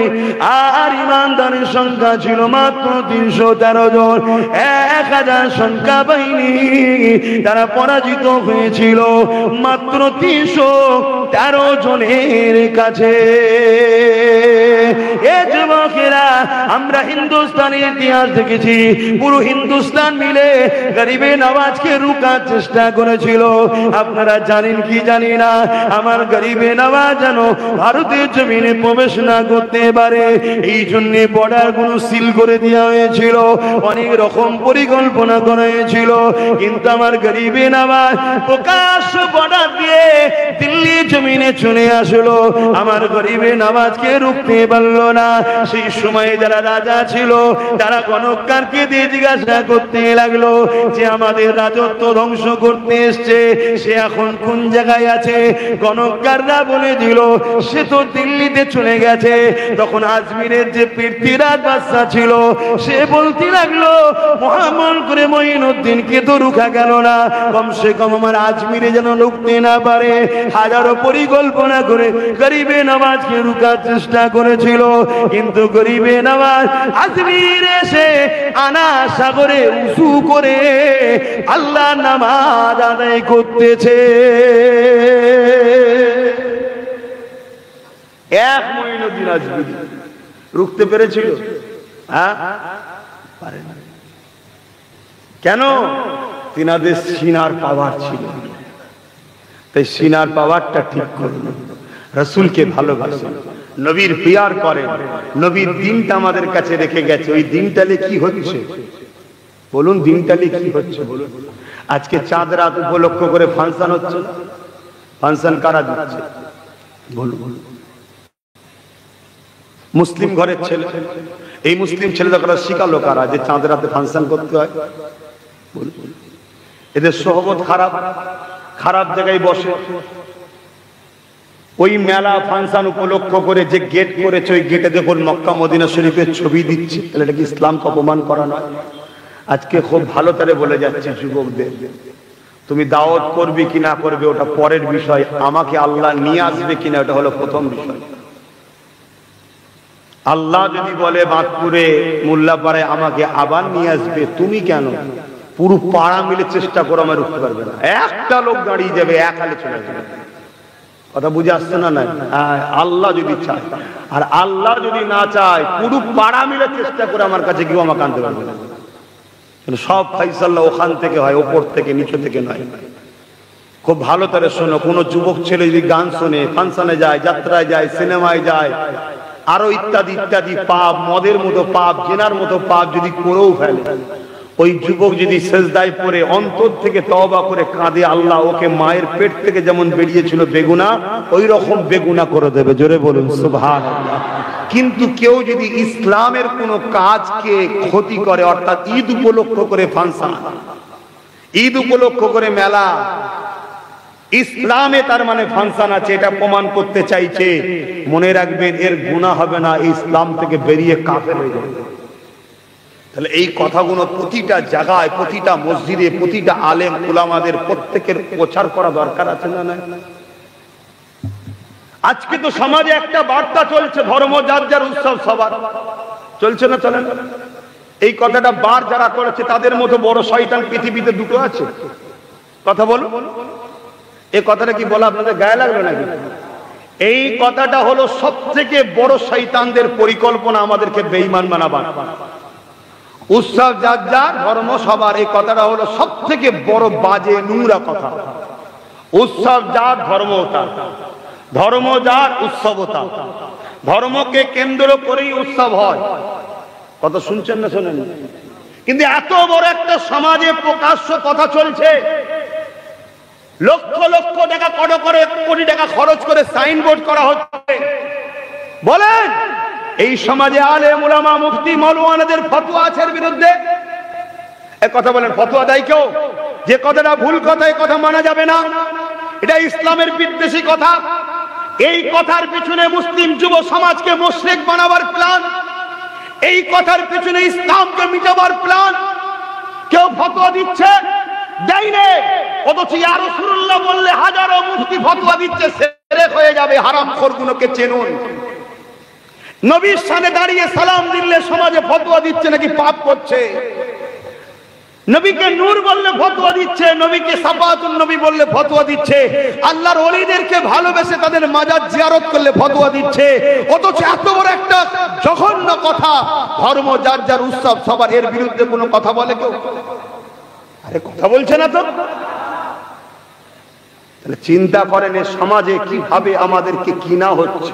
আর ইমানদারের সংখ্যা ছিল মাত্র ৩১৩ জন। ১০০০ সংখ্যা বাহিনী তারা পরাজিত হয়েছিল মাত্র ৩১৩ জনের কাছে। এ যুবকেরা, আমরা হিন্দুস্তানের ইতিহাস দেখেছি, পুরো হিন্দুস্তান মিলে গরিবে নওয়াজকে রুকার চেষ্টা করেছিল। আপনারা জানেন কি জানি না, আমার গরিবে নওয়াজ যেন ভারতের জমিনে প্রবেশ না করতে পারে, এই জন্য বর্ডার গুলো সিল করে দেওয়া হয়েছিল, অনেক রকম পরিকল্পনা করা হয়েছিল। কিন্তু আমার গরিবে নওয়াজ প্রকাশ্য বর্ডার দিয়ে দিল্লি জমিনে চলে আসলো, আমার গরিবে নওয়াজকে রুখতে পারলো না। সেই সময় যারা রাজা ছিল তারা গণকারকে দিয়ে জিজ্ঞাসা করতে লাগলো যে আমাদের রাজত্ব ধ্বংস করতে এসছে, সে এখন কোন জায়গায় আছে? গণকাররা বলে দিল সে তো দিল্লিতে চলে গেছে। তখন আজমিরের যে পৃথ্বীরাজ বাদশা ছিল সে বলতে লাগলো মহামন করে মঈনুদ্দিনকে তো রুখা গেল না, কমসে কম আমার আজমিরে যেন রুখতে না পারে। হাজারো পরিকল্পনা করে গরিবে নওয়াজকে রুখার চেষ্টা করেছিল, কিন্তু গরিবে নওয়াজ আজমির এসে আনা সাগরে উঁচু করে আল্লাহ নামাজ আদায় করতেছে। এক মঈনুদ্দিন আজমিরি রুখতে পেরেছিল? হ্যাঁ, পারেন। কেন? তিনাদের সিনার পাওয়ার ছিল, তাই সিনার পাওয়ারটা ঠিক করল। রাসূলকে ভালোবাসেন, নবীর পিয়ার করেন, নবীর দিনটা আমাদের কাছে রেখে গেছে। ওই দিনটালে কি হচ্ছে বলুন? দিনটালে কি হচ্ছে বলুন? আজকে চাঁদ রাত উপলক্ষ করে ফাংশন হচ্ছে, ফাংশন কারা দিচ্ছে বলুন? মুসলিম ঘরের ছেলে, এই মুসলিম ছেলেরা শিখালো কারা যে চাঁদ রাতে ফাংশন করতে হয়? এদের সোহবত খারাপ, খারাপ জায়গায় বসে। ওই মেলা ফাংশন উপলক্ষ করে যে গেট করেছে, ওই গেটে দেখুন মক্কা মদিনা শরীফের ছবি দিচ্ছে, তাহলে এটা কি ইসলামকে অপমান করা নয়? আজকে খুব ভালো তারে বলে যাচ্ছে যুবকদের, তুমি দাওয়াত করবি কি না করবে ওটা পরের বিষয়, আমাকে আল্লাহ নিয়ে আসবে কিনা ওটা হলো প্রথম বিষয়। আল্লাহ যদি বলে বাঁধপুরে মোল্লাপাড়ায় আমাকে আবার নিয়ে আসবে, তুমি কেন? পুরো পাড়া মিলে চেষ্টা করো, আমার উঠতে পারবে না। একটা লোক দাঁড়িয়ে যাবে, এক হালে চলে যাবে। কথা বুঝে আসছে না? না, আল্লাহ যদি চায়, আর আল্লাহ যদি না চায় পুরো পাড়া মিলে চেষ্টা করে আমার কাছে কেউ আমাকে আনতে পারবে না। সব ফাইসাল্লাহ ওখান থেকে হয়, ওপর থেকে, নিচে থেকে নয়। খুব ভালো করে শোনো, কোন যুবক ছেলে যদি গান শোনে, ফাংশনে যায়, যাত্রায় যায়, সিনেমায় যায়, আরো ইত্যাদি ইত্যাদি পাপ, মদের মতো পাপ, জেনার মতো পাপ যদি করেও ফেলে, ওই যুবক যদি সেজদায় পড়ে অন্তর থেকে তওবা করে কাঁদে, আল্লাহ ওকে মায়ের পেট থেকে যেমন বেরিয়েছিল বেগুনা, ওই রকম বেগুনা করে দেবে। জোরে বলুন সুবহানাল্লাহ। কিন্তু কেউ যদি ইসলামের কোন কাজকে ক্ষতি করে, অর্থাৎ ঈদ উপলক্ষ করে ফাংশন, ঈদ উপলক্ষ করে মেলা, ইসলামে তার মানে ফাংশন আছে এটা প্রমাণ করতে চাইছে, মনে রাখবেন এর গুনাহ হবে না, ইসলাম থেকে বেরিয়ে কাফের হয়ে যাবে। তাহলে এই কথাগুলো প্রতিটা জায়গায়, প্রতিটা মসজিদে, প্রতিটা আলেম উলামাদের প্রত্যেকের প্রচার করা দরকার আছে না? না, আজকে তো সমাজে একটা বার্তা চলছে, ধর্ম যার যার উৎসব সবার, চলছে না? চলে না? এই কথাটা বার যারা করেছে তাদের মতো বড় শয়তান পৃথিবীতে দুটো আছে। কথা বলো, এই কথাটা কি বলা আপনাদের গায়ে লাগলো নাকি? এই কথাটা হলো সবথেকে বড় শয়তানদের পরিকল্পনা, আমাদেরকে বেঈমান বানাবার। উৎসব যার যার, ধর্ম সবার, এই কথাটা হলো সবথেকে বড় বাজে নোংরা কথা। উৎসব যার, ধর্ম তার, ধর্ম যার, উৎসব তার। ধর্মকে কেন্দ্র করেই উৎসব হয়। কথা শুনছেন না শোনেন? কিন্তু এত বড় একটা সমাজে প্রকাশ্য কথা চলছে, লক্ষ লক্ষ টাকা কোটি টাকা খরচ করে সাইনবোর্ড করা হচ্ছে। বলেন এই সমাজে আলেম উলামা মুফতি মাওলানাদের ফতোয়া আছে এর বিরুদ্ধে? এক কথা বলেন, ফতোয়া দেয় কেউ? যে কথাটা ভুল কথা, এই কথা মানা যাবে না, এটা ইসলামের বিদ্বেষী কথা। এই কথার পিছনে মুসলিম যুব সমাজকে মুশরিক বানাবার প্ল্যান, এই কথার পিছনে ইসলামকে মিটাবার প্ল্যান। কেউ ফতোয়া দিচ্ছে? দেয়নি। অথচ ইয়া রাসূলুল্লাহ বললে হাজারো মুফতি ফতোয়া দিচ্ছে, শিরক হয়ে যাবে। হারামখোরগুলোকে চেনুন। নবীর সামনে দাঁড়িয়ে সালাম দিলে সমাজে ফতোয়া দিচ্ছে নাকি পাপ করছে। নবীকে নূর বললে ফতোয়া দিচ্ছে, নবীকে সাফাতুন নবী বললে ফতোয়া দিচ্ছে, আল্লাহর ওলিদেরকে ভালোবেসে তাদের মাজার জিয়ারত করলে ফতোয়া দিচ্ছে। অথচ এত বড় একটা জঘন্য যতগুলো কথা ধর্ম যার যার উৎসব সবার, এর বিরুদ্ধে কোনো কথা বলে কেউ? আরে কথা বলছে না তো। তাহলে চিন্তা করেন এই সমাজে কিভাবে আমাদেরকে কিনা হচ্ছে।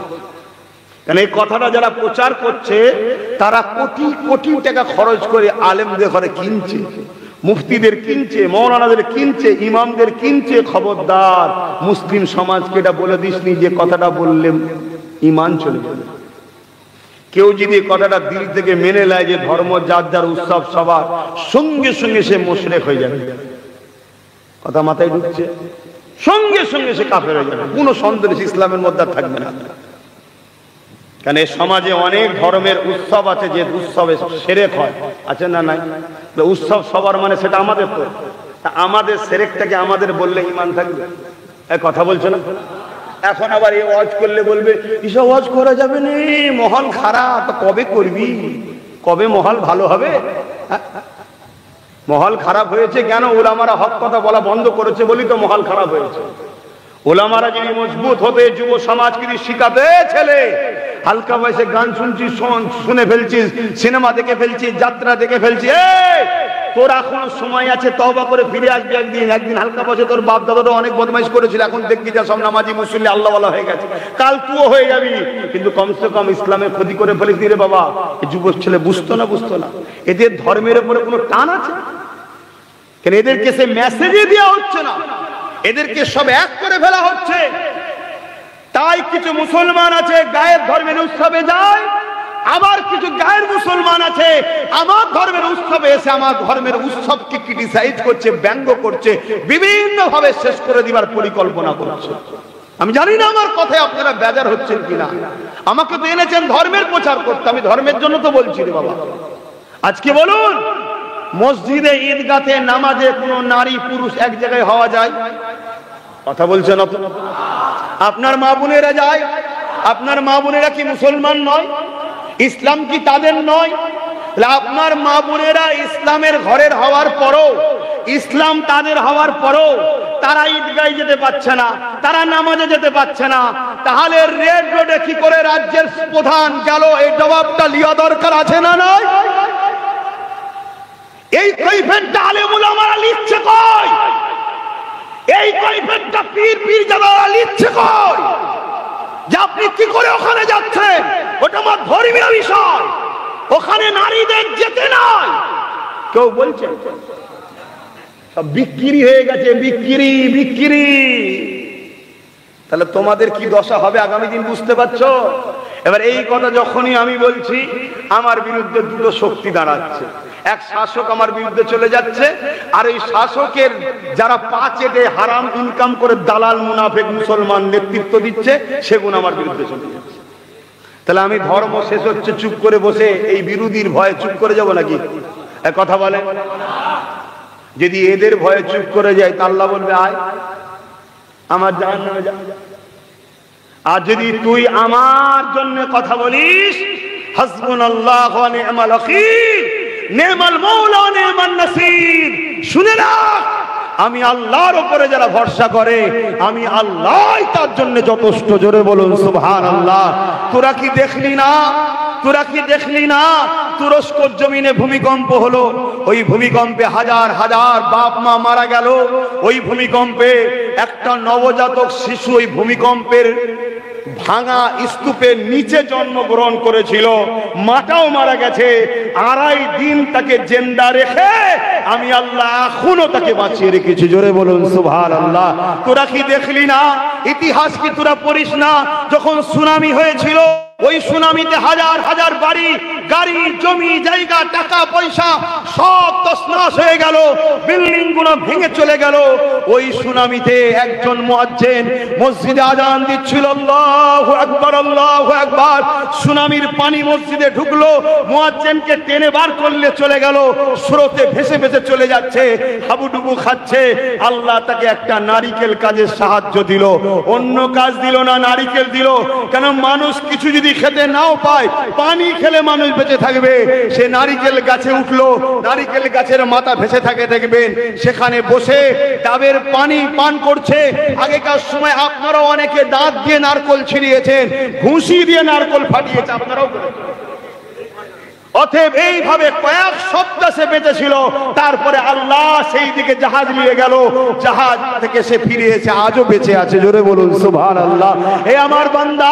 কারণ এই কথাটা যারা প্রচার করছে তারা কোটি কোটি টাকা খরচ করে আলেমদের ঘরে কিনছে, মুফতিদের কিনছে, মৌলানাদের কিনছে, ইমামদের কিনছে। খবরদার মুসলিম সমাজকে এটা বলে দিসনি যে কথাটা বললে ঈমান চলে যাবে। কেউ যদি কথাটা দিল থেকে মেনে নেয় যে ধর্ম যার যার উৎসব সবার, সঙ্গে সঙ্গে সে মুশরিক হয়ে যাবে। কথা মাথায় ঢুকছে? সঙ্গে সঙ্গে সে কাফের হয়ে যাবে, কোনো সন্দেহ ইসলামের মধ্যে থাকবে না। কারণ এই সমাজে অনেক ধর্মের উৎসব আছে যে উৎসবে শিরক হয়, আছে না নাই? উৎসব সবার মানে সেটা আমাদের, তো আমাদের শিরকটাকে আমাদের বললে ঈমান থাকবে? এই কথা বলছে না। এখন আবার এই ওয়াজ করলে বলবে এসব ওয়াজ করা যাবে না, মহল খারাপ। কবে করবি? কবে মহল ভালো হবে? মহল খারাপ হয়েছে কেন? উলামারা হক কথা বলা বন্ধ করেছে বলি তো মহল খারাপ হয়েছে। উলামারা যদি মজবুত হতে, যুব সমাজকে শিখাতে, ছেলে হালকা বয়সে গান শুনছিস, শুনে ফেলছিস, সিনেমা দেখে ফেলছিস, যাত্রা দেখে ফেলছিস, তোর এখনো সময় আছে, তওবা করে ফিরে আসবি একদিন। একদিন হালকা বয়সে তোর বাপ দাদারা অনেক বদমাইশ করেছিল, এখন দেখবি যা সব নামাজি মুসল্লি আল্লাহওয়ালা হয়ে গেছে, কাল তুইও হয়ে যাবি। কিন্তু কমসে কম ইসলামের ক্ষতি করে ফেলিস রে বাবা। এই যুবক ছেলে বুঝতো না। এদের ধর্মের উপরে কোনো টান আছে? কেন এদেরকে সে মেসেজই দেওয়া হচ্ছে না, এদেরকে সব এক করে ফেলা হচ্ছে। তাই কিছু মুসলমান আছে গায়ের ধর্মের উৎসবে যায়, আবার কিছু গায়ের মুসলমান আছে আমার ধর্মের উৎসবে এসে আমার ধর্মের উৎসবকে ক্রিটিসাইজ করছে, ব্যঙ্গ করছে, বিভিন্ন ভাবে শেষ করে দিবার পরিকল্পনা করছে। আমি জানি না আমার কথায় আপনারা বেজার হচ্ছেন কিনা। আমাকে তো এনেছেন ধর্মের প্রচার করতে, আমি ধর্মের জন্য তো বলছি রে বাবা। আজকে বলুন, মসজিদে ঈদগাহে নামাজে কোন নারী পুরুষ এক জায়গায় হওয়া যায়? কথা বলছেন না। আপনার মা বোনেরা যায়? আপনার মা বোনেরা কি মুসলমান নয়? ইসলাম কি তাদের নয়? আপনার মা বোনেরা ইসলামের ঘরের হওয়ার পরও, ইসলাম তাদের হওয়ার পরও তারা ঈদগাহে যেতে পারছে না, তারা নামাজে যেতে পারছে না, তাহলে রেড রোডে কি করে রাজ্যের প্রধান গেল? এই জবাবটা লিয়া দরকার আছে না নয়? এই কৈফিয়তটা আলেম উলামারা লিখছে কই? এই কৈফিয়তটা পীর জাদারা লিখছে কই? যে আপনি কি করে ওখানে যাচ্ছেন? ওটা আমার ধর্মীয় বিষয়, ওখানে নারীদের যেতে নাই। কেউ বলছে সব বিক্রি হয়ে গেছে, বিক্রি। তাহলে তোমাদের কি দশা হবে আগামী দিন বুঝতে পারছো? এবার এই কথা যখনই আমি বলছি, আমার বিরুদ্ধে দুটো শক্তি দাঁড়াচ্ছে। এক শাসক আমার বিরুদ্ধে চলে যাচ্ছে, আর এই শাসকের যারা পাচেটে হারাম ইনকাম করে দালাল মুনাফিক মুসলমান নেতৃত্ব দিচ্ছে, সেগুলো আমার বিরুদ্ধে চলে যাচ্ছে। তাহলে আমি ধর্ম শেষ হচ্ছে চুপ করে বসে এই বিরোধীর ভয়ে চুপ করে যাব নাকি? এক কথা বলে, যদি এদের ভয়ে চুপ করে যায় তা আল্লাহ বলবে আয় আমার জাহান্নামে যা। আর যদি তুই আমার জন্য কথা বলিস, হাসবুনাল্লাহু ওয়া নি'মাল ওয়াকিল, নেমাল মৌলা নেমান নাসির, শুনে না, আমি আল্লাহর উপরে যারা ভরসা করে আমি আল্লাহই তার জন্য যথেষ্ট। জোরে বলুন সুবহানাল্লাহ। তোরা কি দেখলি না তুরস্কর জমিনে ভূমিকম্প হলো? ওই ভূমিকম্পে হাজার হাজার বাপ মা মারা গেল। ওই ভূমিকম্পে একটা নবজাতক শিশু ওই ভূমিকম্পের ভাঙা স্তূপের নিচে জন্মগ্রহণ করেছিল, মাটাও মারা গেছে। 2.5 দিন তাকে জিন্দা রেখে আমি আল্লাহ এখনো তাকে বাঁচিয়ে রেখেছি। জোরে বলুন সুবহানাল্লাহ। তোরা কি দেখলি না? ইতিহাস কি তোরা পড়িস না? যখন সুনামি হয়েছিল, ওই সুনামিতে হাজার হাজার বাড়ি গাড়ি জমি জায়গা টাকা পয়সা সব তছনছ হয়ে গেল, বিল্ডিং গুলো ভেঙে চলে গেল। ওই সুনামিতে একজন মুয়াজ্জিন মসজিদে আযান দিচ্ছিল, আল্লাহু আকবার আল্লাহু আকবার। সুনামির পানি মসজিদে ঢুকলো, মুয়াজ্জিনকে টেনে বার করলে চলে গেল, স্রোতে ভেসে ভেসে চলে যাচ্ছে, হাবুডুবু খাচ্ছে। আল্লাহ তাকে একটা নারিকেল কাজের সাহায্য দিল, অন্য কাজ দিল না, নারিকেল দিল। কেন? মানুষ কিছু যদি খেতে নাও পায়, পানি খেলে মানুষ বেঁচে থাকবে। সে নারিকেল গাছে উঠলো, নারিকেল গাছের মাথা ভেসে থাকে দেখবেন, সেখানে বসে ডাবের পানি পান করছে। আগেকার সময় আপনারাও অনেকে দাঁত দিয়ে নারকল ছিঁড়িয়েছেন, ঘুষি দিয়ে নারকল ফাটিয়েছে, আপনারাও অতএব এইভাবে কয়েক সপ্তাহ সে বেঁচেছিল, তারপরে আল্লাহ সেই দিকে জাহাজ নিয়ে গেল, জাহাজ থেকে সে ফিরে এসে আজও বেঁচে আছে। জোরে বলুন সুবহানাল্লাহ। হে আমার বান্দা,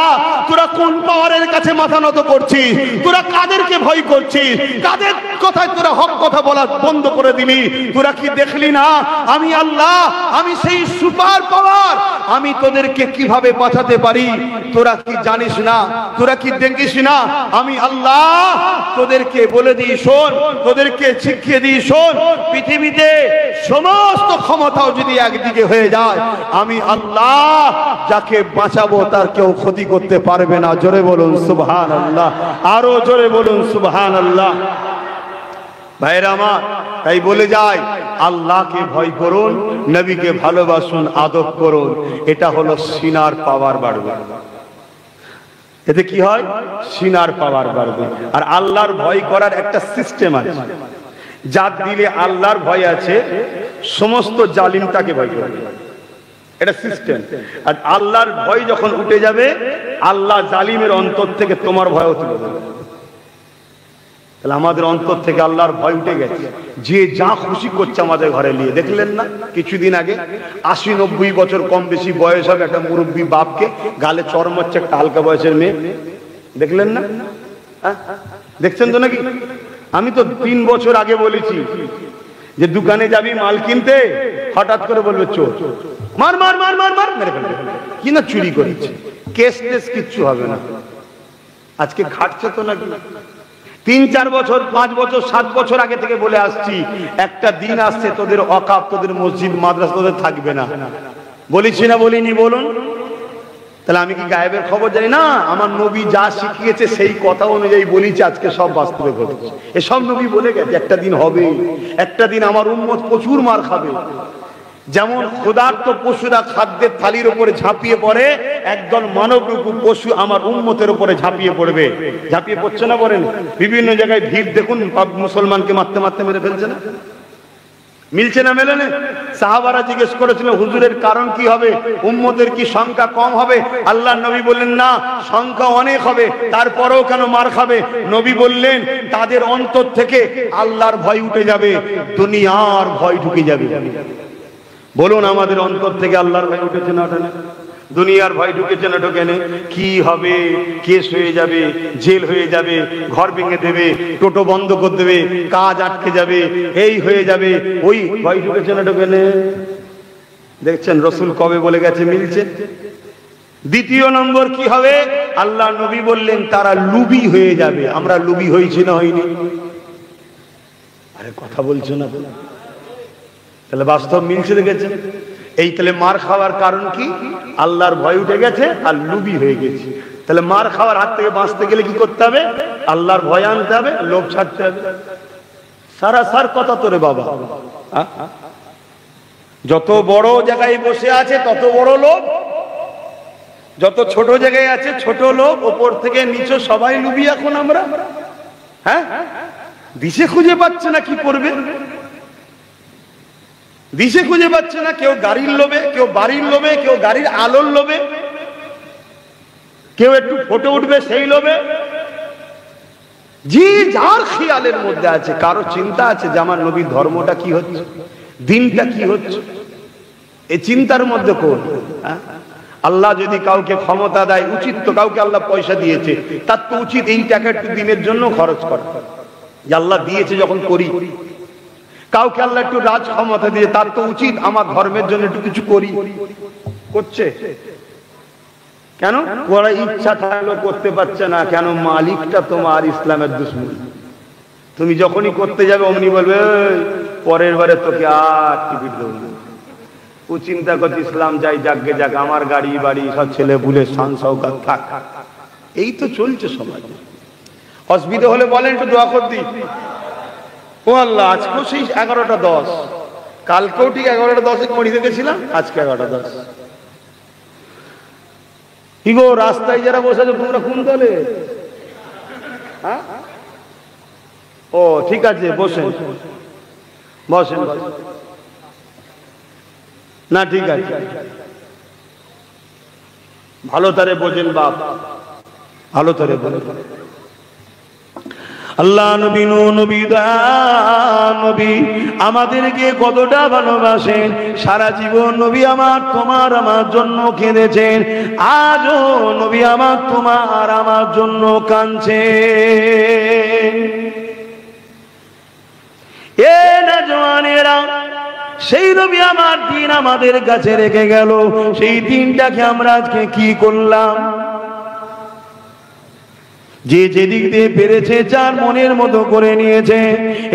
তোরা কোন পাওয়ারের কাছে মাথা নত করছিস? তোরা কাদেরকে ভয় করছিস? কাদের কথায় তোরা হক কথা বলা বন্ধ করে দিলি? তোরা কি দেখলি না আমি আল্লাহ, আমি সেই সুপার পাওয়ার, আমি তোদেরকে কিভাবে বাঁচাতে পারি? তোরা কি জানিস না? তোরা কি দেখিস না আমি আল্লাহ? তোদেরকে বলে দিই শোন, তোদেরকে শিখিয়ে দিই শোন, পৃথিবীতে সমস্ত ক্ষমতাও যদি একদিকে হয়ে যায়, আমি আল্লাহ যাকে বাঁচাবো তার কেউ ক্ষতি করতে পারবে না। জোরে বলুন সুবহানাল্লাহ, আরো জোরে বলুন সুবহানাল্লাহ। ভাইরা আমার, তাই বলে যায় আল্লাহকে ভয় করুন, নবীকে ভালোবাসুন, আদব করুন। এটা হলো সিনার পাওয়ার বাড়বে। এতে কি হয়? সিনার পাওয়ার বাড়বে। আর আল্লাহর ভয় করার একটা সিস্টেম আছে, যার দিলে আল্লাহর ভয় আছে সমস্ত জালিম তাকে ভয় করবে, এটা সিস্টেম। আর আল্লাহর ভয় যখন উঠে যাবে, আল্লাহ জালিমের অন্তর থেকে তোমার ভয় তুলে দেবে। তাহলে আমাদের অন্তর থেকে আল্লাহর ভয় উঠে গেছে। যে যা খুশি করছে আমাদের ঘরে নিয়ে, দেখলেন না কিছুদিন আগে 80-90 বছর কম বেশি বয়স হবে একটা মুরব্বী বাপকে গালে চড় মারছে একটা হালকা বয়সের মেয়ে, দেখলেন না? দেখছেন তো নাকি? আমি তো 3 বছর আগে বলেছি যে দোকানে যাবি মাল কিনতে, হঠাৎ করে বলবে চোর, মার মার মার মার মার, মেরে ফেলবে। কি না চুরি করেছে, কেস টেস কিচ্ছু হবে না। আজকে খাটছে তো নাকি? 3-4 বছর 5 বছর 7 বছর আগে থেকে বলে আসছি, একটা দিন আসছে তোদের ওয়াকাফ, তোদের মসজিদ মাদ্রাসা তোদের থাকবে না। বলেছি না বলিনি? বলুন। তাহলে আমি কি গায়েবের খবর জানি না? আমার নবী যা শিখিয়েছে সেই কথা অনুযায়ী বলেছি, আজকে সব বাস্তবে ঘটছে। এসব নবী বলে গেছে একটা দিন হবে, একটা দিন আমার উম্মত প্রচুর মার খাবে। যেমন ক্ষুধার্ত পশুরা খাদ্যের থালির উপরে ঝাঁপিয়ে পড়ে, একদল মানবরূপী পশু আমার উম্মতের উপরে ঝাঁপিয়ে পড়বে। ঝাঁপিয়ে পড়ছে না? বলেন। বিভিন্ন জায়গায় ভিড় দেখুন, মুসলমানকে মারতে মারতে মেরে ফেলছে না? মিলছে না? মেলে না? সাহাবারা জিজ্ঞেস করেছিল হুজুরের কারণ কি হবে, উম্মতের কি সংখ্যা কম হবে? আল্লাহর নবী বললেন না, সংখ্যা অনেক হবে, তারপরেও কেন মার খাবে? নবী বললেন তাদের অন্তর থেকে আল্লাহর ভয় উঠে যাবে, দুনিয়ার ভয় ঢুকে যাবে। বলুন, আমাদের অন্তর থেকে আল্লাহর ভয় উঠেছে না ওঠে না? দুনিয়ার ভয় ঢুকেছে না ঢোকে না? কি হবে? কেস হয়ে যাবে, জেল হয়ে যাবে, ঘর ভেঙে দেবে, টোটো বন্ধ করে দেবে, কাজ আটকে যাবে, এই হয়ে যাবে, ওই ভয় ঢুকেছে না ঢোকে না? দেখছেন রসুল কবে বলে গেছে, মিলছে। দ্বিতীয় নম্বর কি হবে? আল্লাহ নবী বললেন তারা লুবি হয়ে যাবে। আমরা লুবি হয়েছি না হয়নি? আরে কথা বলছো না তো? তাহলে বাস্তব মিলছে, দেখেছেন? এই তাহলে মার খাওয়ার কারণ কি? আল্লাহর ভয় উঠে গেছে আর লুবি হয়ে গেছে। তাহলে মার খাওয়ার হাত থেকে বাঁচতে গেলে কি করতে হবে? আল্লাহর ভয় আনতে হবে, লোভ ছাড়তে হবে। সারা সার কথা তোরে বাবা, যত বড় জায়গায় বসে আছে তত বড় লোভ, যত ছোট জায়গায় আছে ছোট লোভ, ওপর থেকে নিচে সবাই লুবি। এখন আমরা দিশে খুঁজে পাচ্ছে না কি করবে, দিশে খুঁজে পাচ্ছে না। কেউ গাড়ির লোভে, কেউ বাড়ির লোভে, কেউ গাড়ির আলোর লোভে, কেউ একটু ফটো উঠবে সেই লোভে। যে যার খেয়ালের মধ্যে আছে। কারো চিন্তা আছে যে আমার নবীর ধর্মটা কি হচ্ছে, দিনটা কি হচ্ছে, এই চিন্তার মধ্যে কোন? আল্লাহ যদি কাউকে ক্ষমতা দেয়, উচিত তো, কাউকে আল্লাহ পয়সা দিয়েছে, তার তো উচিত এই টাকা একটু দিনের জন্য খরচ করা, যে আল্লাহ দিয়েছে যখন করি। কাউকে আল্লাহ একটু রাজ ক্ষমতা দিয়ে, তার তো উচিত আমার ধর্মের জন্য একটু কিছু করি। করছে কেন? ওরা ইচ্ছা থাকলেও করতে পারছে না। কেন? মালিকটা তোমার ইসলামের দুশমন। তুমি যখনই করতে যাবে অমনি বলবে পরের বারে তোকে আর টিকিট দেবো না। ও চিন্তা করছে ইসলাম যাই যাকে যাক, আমার গাড়ি বাড়ি সব ছেলে বুলে শান শওকত থাক। এই তো চলছে সমাজে। অসুবিধা হলে বলেন একটু দোয়া করে দিই। ও আল্লাহ, আজকেও সেই 11টা 10, কালকেও ঠিক 11টা 10-এ কড়ি দেখেছিলাম, আজকে 11টা 10। কি গো, রাস্তায় যারা বসে আছে তোমরা কোন দলে? ও ঠিক আছে, বসেন বসেন। না ঠিক আছে, ভালো তারে বোঝেন বাপ, ভালো তারে বোঝেন। আল্লাহ নবী নবী নবী আমাদেরকে কতটা ভালোবাসেন, সারা জীবন নবী আমার তোমার আমার জন্য কেঁদেছেন, আজও নবী আমার তোমার আমার জন্য কাঁদছে। এ নওজওয়ানেরা, সেই নবী আমার দিন আমাদের কাছে রেখে গেল, সেই দিনটাকে আমরা আজকে কি করলাম? যে যেদিক দিয়ে পেরেছে যার মনের মতো করে নিয়েছে।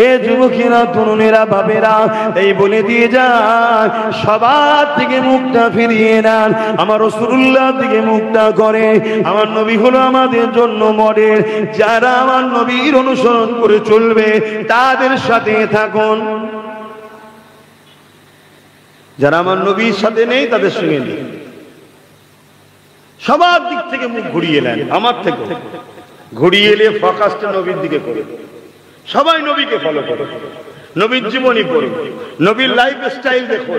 এ যুবকেরা, তরুণেরা, বাবেরা, এই বলে দিয়ে যান, সবার থেকে মুখটা ফিরিয়ে নেন, আমার রাসূলুল্লাহ থেকে মুখটা করে। আমার নবী হলো আমাদের জন্য মডেল, যারা আমার নবীর অনুসরণ করে চলবে তাদের সাথে থাকুন, যারা আমার নবীর সাথে নেই তাদের সঙ্গে নেই। সবার দিক থেকে মুখ ঘুরিয়ে নেন, আমার থেকে ঘুরিয়ে এলে ফোকাসটা নবীর দিকে করে। সবাই নবীকে ফলো করো, নবীর জীবনী পড়ো, নবীর লাইফ স্টাইল দেখো,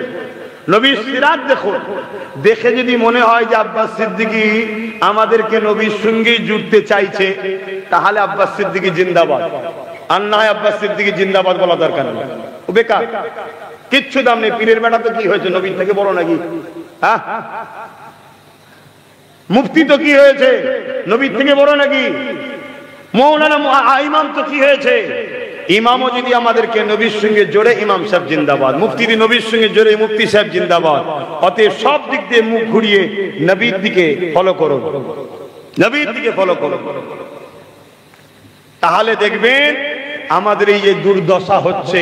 নবীর সিরাত দেখো। দেখে যদি মনে হয় যে আব্বাস সিদ্দিকী আমাদেরকে নবীর সঙ্গেই জুড়তে চাইছে, তাহলে আব্বাস সিদ্দিকী জিন্দাবাদ, আর না হয় আব্বাস সিদ্দিকী জিন্দাবাদ বলা দরকার নেই, ও বেকার, কিচ্ছু দাম নেই। পীরের বেটা তো কি হয়েছে, নবীর থেকে বড় নাকি? হ্যাঁ, মুফতি তো কি হয়েছে, নবীর থেকে বড় নাকি? মৌলানা ইমাম তো কি হয়েছে? ইমামও যদি আমাদেরকে নবীর সঙ্গে জোড়ে, ইমাম সাহেব জিন্দাবাদ। মুফতি যদি নবীর সঙ্গে জোড়ে, মুফতি সাহেব জিন্দাবাদ। অতএব সব দিক দিয়ে মুখ ঘুরিয়ে নবীর দিকে ফলো করো, নবীর দিকে ফলো করো, তাহলে দেখবেন আমাদের এই যে দুর্দশা হচ্ছে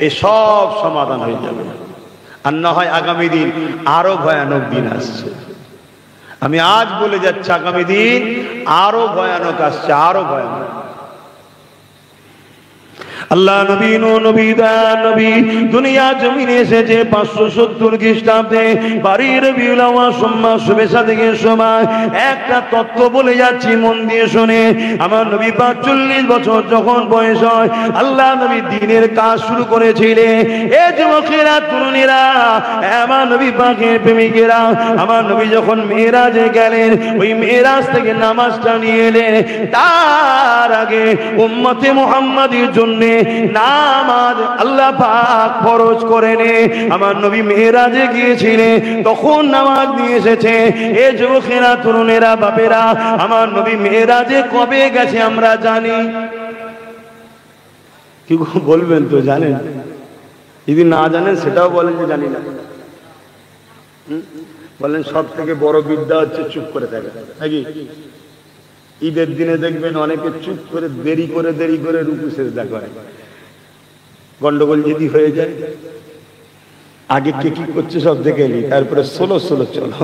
এ সব সমাধান হয়ে যাবে। আর না হয় আগামী দিন আরো ভয়ানক দিন আসছে। আমি আজ বলে যাচ্ছি, আগামী দিন আরো ভয়ানক আসছে, আরো ভয়ানক। আল্লাহ নবী নবী নবী দুনিয়া জমিনে এসেছে 570 খ্রিস্টাব্দে, বাড়ির রবিউল আউয়াল সোমবার শুভেচ্ছা থেকে সময়। একটা তত্ত্ব বলে যাচ্ছি, মন দিয়ে শুনে। আমার নবী 45 বছর যখন বয়স হয়, আল্লাহ নবী দ্বীনের কাজ শুরু করেছিলেন। এ যুবকেরা, তরুণীরা, আমার নবী পাকের প্রেমিকেরা, আমার নবী যখন মেরাজে গেলেন, ওই মেরাজ থেকে নামাজটা নিয়ে এলেন। তার আগে উম্মতে মুহাম্মাদীর জন্য নামাজ আল্লাহ পাক ফরজ করেন। আমার নবী মেরাজে গিয়েছিলেন, তখন নামাজ নিয়ে এসেছে। এ যুবকেরা, তরুণেরা, বাপেরা, আমার নবী মেরাজে কবে গেছে আমরা জানি? কি বলবেন তো জানেন? যদি না জানেন সেটাও বলেন যে জানি না। বলেন সব থেকে বড় বিদ্যা হচ্ছে চুপ করে থাকা, নাকি? ঈদের দিনে দেখবেন অনেকে চুপ করে দেরি করে রুকু সেজদা করে। গন্ডগোল যদি হয়ে যায়, আগে কে কি করছে সব দেখে নি, তারপরে ষোলো চলো।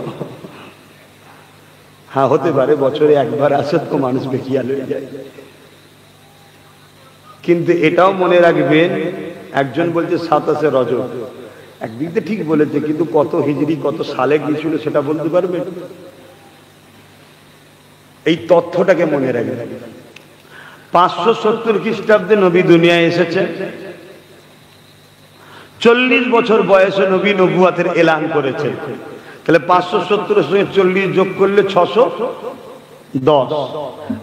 হ্যাঁ, হতে পারে বছরে একবার আসত তো মানুষ বেকিয়াল হয়ে যায়। কিন্তু এটাও মনে রাখবেন, একজন বলছে 27 রজব, একদিক দিয়ে ঠিক বলেছে, কিন্তু কত হিজরি কত সালে গিয়েছিল সেটা বলতে পারবেন? এই তথ্যটাকে মনে রাখবেন। 570 খ্রিস্টাব্দে নবী দুনিয়ায় এসেছে। 40 বছর বয়সে নবী নবুয়াতের এলান করেছে। তাহলে 570 এর সঙ্গে 40 যোগ করলে 610,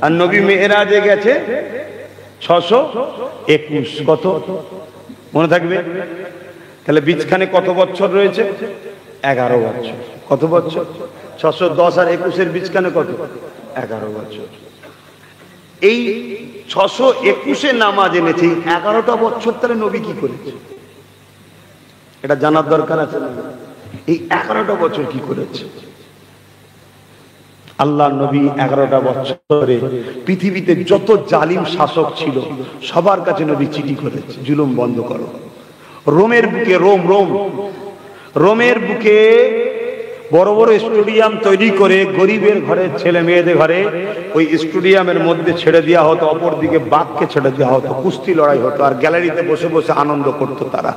আর নবী মেরাজে গেছে 621। কত মনে থাকবে? তাহলে বীজখানে কত বছর রয়েছে? 11 বছর। কত বছর? 610 আর 21 বীজখানে কত? 11 বছর। এই 621 নামাজ এনেছে, 11টা বছর তাহলে নবী কি করেছে এটা জানার দরকার আছে। এই 11টা বছর কি করেছে আল্লাহ নবী? 11টা বছরে পৃথিবীতে যত জালিম শাসক ছিল সবার কাছে নবী চিঠি করেছে, জুলুম বন্ধ করো। রোমের বুকে, রোমের বুকে বড় বড় স্টেডিয়াম তৈরি করে গরিবের ঘরে ছেলে মেয়েদের ঘরে ওই স্টেডিয়ামের মধ্যে ছেড়ে দেওয়া হতো, অপর দিকে বাঘকে ছেড়ে দেওয়া হতো, কুস্তি লড়াই হতো, আর গ্যালারিতে বসে বসে আনন্দ করতো তারা।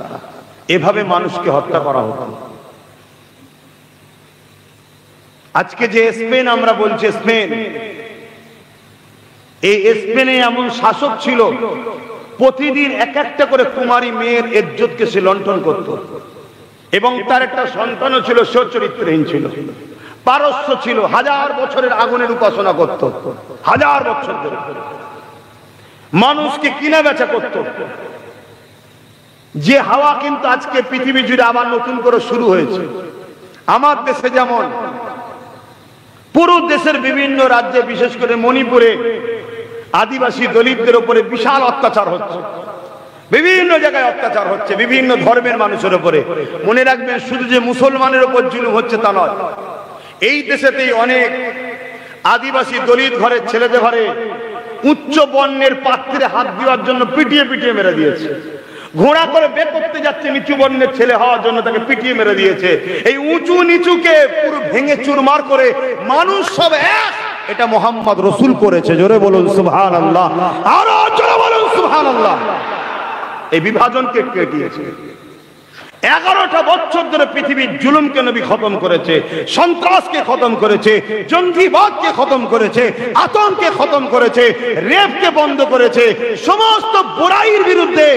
এভাবে মানুষকে হত্যা করা হতো। আজকে যে স্পেন আমরা বলছি, স্পেন, এই স্পেনে এমন শাসক ছিল, প্রতিদিন এক একটা করে কুমারী মেয়ের ইজ্জতকে সে লণ্ঠন করত, এবং তার একটা সন্তানও ছিল, সে চরিত্রহীন ছিল, পারস্য ছিল, 1000 বছরের আগুনের উপাসনা করত, 1000 বছর ধরে। মানুষকে কিনা বেচা করত। যে হাওয়া কিন্তু আজকে পৃথিবী জুড়ে আবার নতুন করে শুরু হয়েছে। আমার দেশে যেমন পুরো দেশের বিভিন্ন রাজ্যে, বিশেষ করে মণিপুরে আদিবাসী দলিতদের উপরে বিশাল অত্যাচার হচ্ছে, বিভিন্ন জায়গায় অত্যাচার হচ্ছে, বিভিন্ন ধর্মের মানুষের উপরে। মনে রাখবেন, শুধু যে মুসলমানের উপর জুলুম হচ্ছে তা নয়, এই দেশেতেই অনেক আদিবাসী দলিত ঘরের ছেলেদের ঘরে উচ্চ বর্ণের পাত্রে হাত দেওয়ার জন্য পিটিয়ে পিটিয়ে মেরে দিয়েছে। ঘোড়া করে বের করতে যাচ্ছে নিচু বর্ণের ছেলে হওয়ার জন্য, তাকে পিটিয়ে মেরে দিয়েছে। এই উঁচু নিচুকে পুরো ভেঙে চুরমার করে মানুষ সব এক, এটা মোহাম্মদ রসুল করেছে। জোরে বলুন সুবহানাল্লাহ, আরো জোরে বলুন সুবহানাল্লাহ। এই বিভাজনকে কেটেছে। 11টা বছর ধরে পৃথিবীর জুলুমকে নবী খতম করেছে, সন্ত্রাসকে খতম করেছে, জঙ্গিবাদকে খতম করেছে, আতঙ্ককে খতম করেছে, রেপকে বন্ধ করেছে। সমস্ত বুরাইয়ের বিরুদ্ধে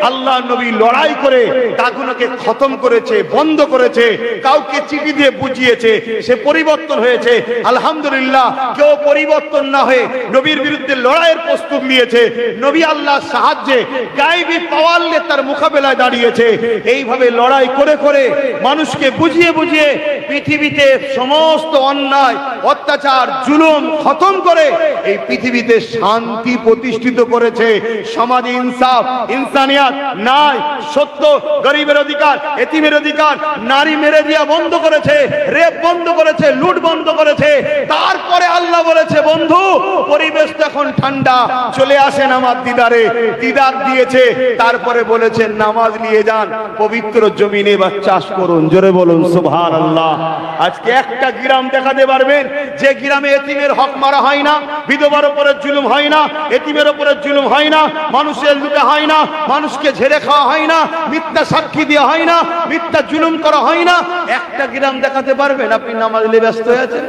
আল্লাহ নবী লড়াই করে তাগুলোকে খতম করেছে, বন্ধ করেছে। কাউকে চিঠি দিয়ে বুঝিয়েছে, সে পরিবর্তন হয়েছে। আলহামদুলিল্লাহ, কেউ পরিবর্তন না হয়ে নবীর বিরুদ্ধে লড়াইয়ের প্রস্তুত নিয়েছে। নবী আল্লাহর সাহায্যে গায়বী পাওয়ার নিয়ে তার মোকাবেলায় দাঁড়িয়েছে। এইভাবে লড়াই করে করে মানুষকে বুঝিয়ে বুঝিয়ে পৃথিবীতে সমস্ত অন্যায়, অত্যাচার, জুলুম খতম করে এই পৃথিবীতে শান্তি প্রতিষ্ঠিত করেছে। সমাজে ইনসাফ, ইনসানিয়াত, ন্যায়, সত্য, গরিবের অধিকার, এতিমের অধিকার, নারী মেরে দিয়া বন্ধ করেছে, রেপ বন্ধ করেছে, লুট বন্ধ করেছে। তারপরে আল্লাহ বলেছে, বন্ধু পরিবেশ এখন ঠান্ডা, চলে আসেন আমার দিদারে। দিদার দিয়েছে, তারপরে বলেছে নামাজ নিয়ে যান, পবিত্র জমিনে বা চাষ করুন। জোরে বলুন সুবহানাল্লাহ। আজকে একটা গ্রাম দেখাতে পারবেন যে গ্রামে এতিমের হক মারা হয় না, বিধবার উপরে জুলুম হয় না, এতিমের উপরে জুলুম হয় না, মানুষের লুটে হয় না, মানুষকে ঝেড়ে খাওয়া হয় না, মিথ্যা সাক্ষী দেওয়া হয় না, মিথ্যা জুলুম করা হয় না? একটা গ্রাম দেখাতে পারবেন? আপনি নামাজ নিয়ে ব্যস্ত হয়ে আছেন।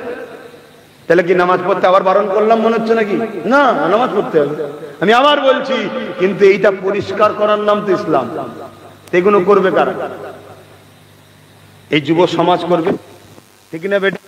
তাহলে কি নামাজ পড়তে আবার বারণ করলাম মনে হচ্ছে নাকি? না, নামাজ পড়তে হবে। আমি আবার বলছি, কিন্তু এইটা পরিষ্কার করার নাম তো ইসলাম। এগুলো করবে কারা? এই যুব সমাজ করবে, ঠিক না বেটা?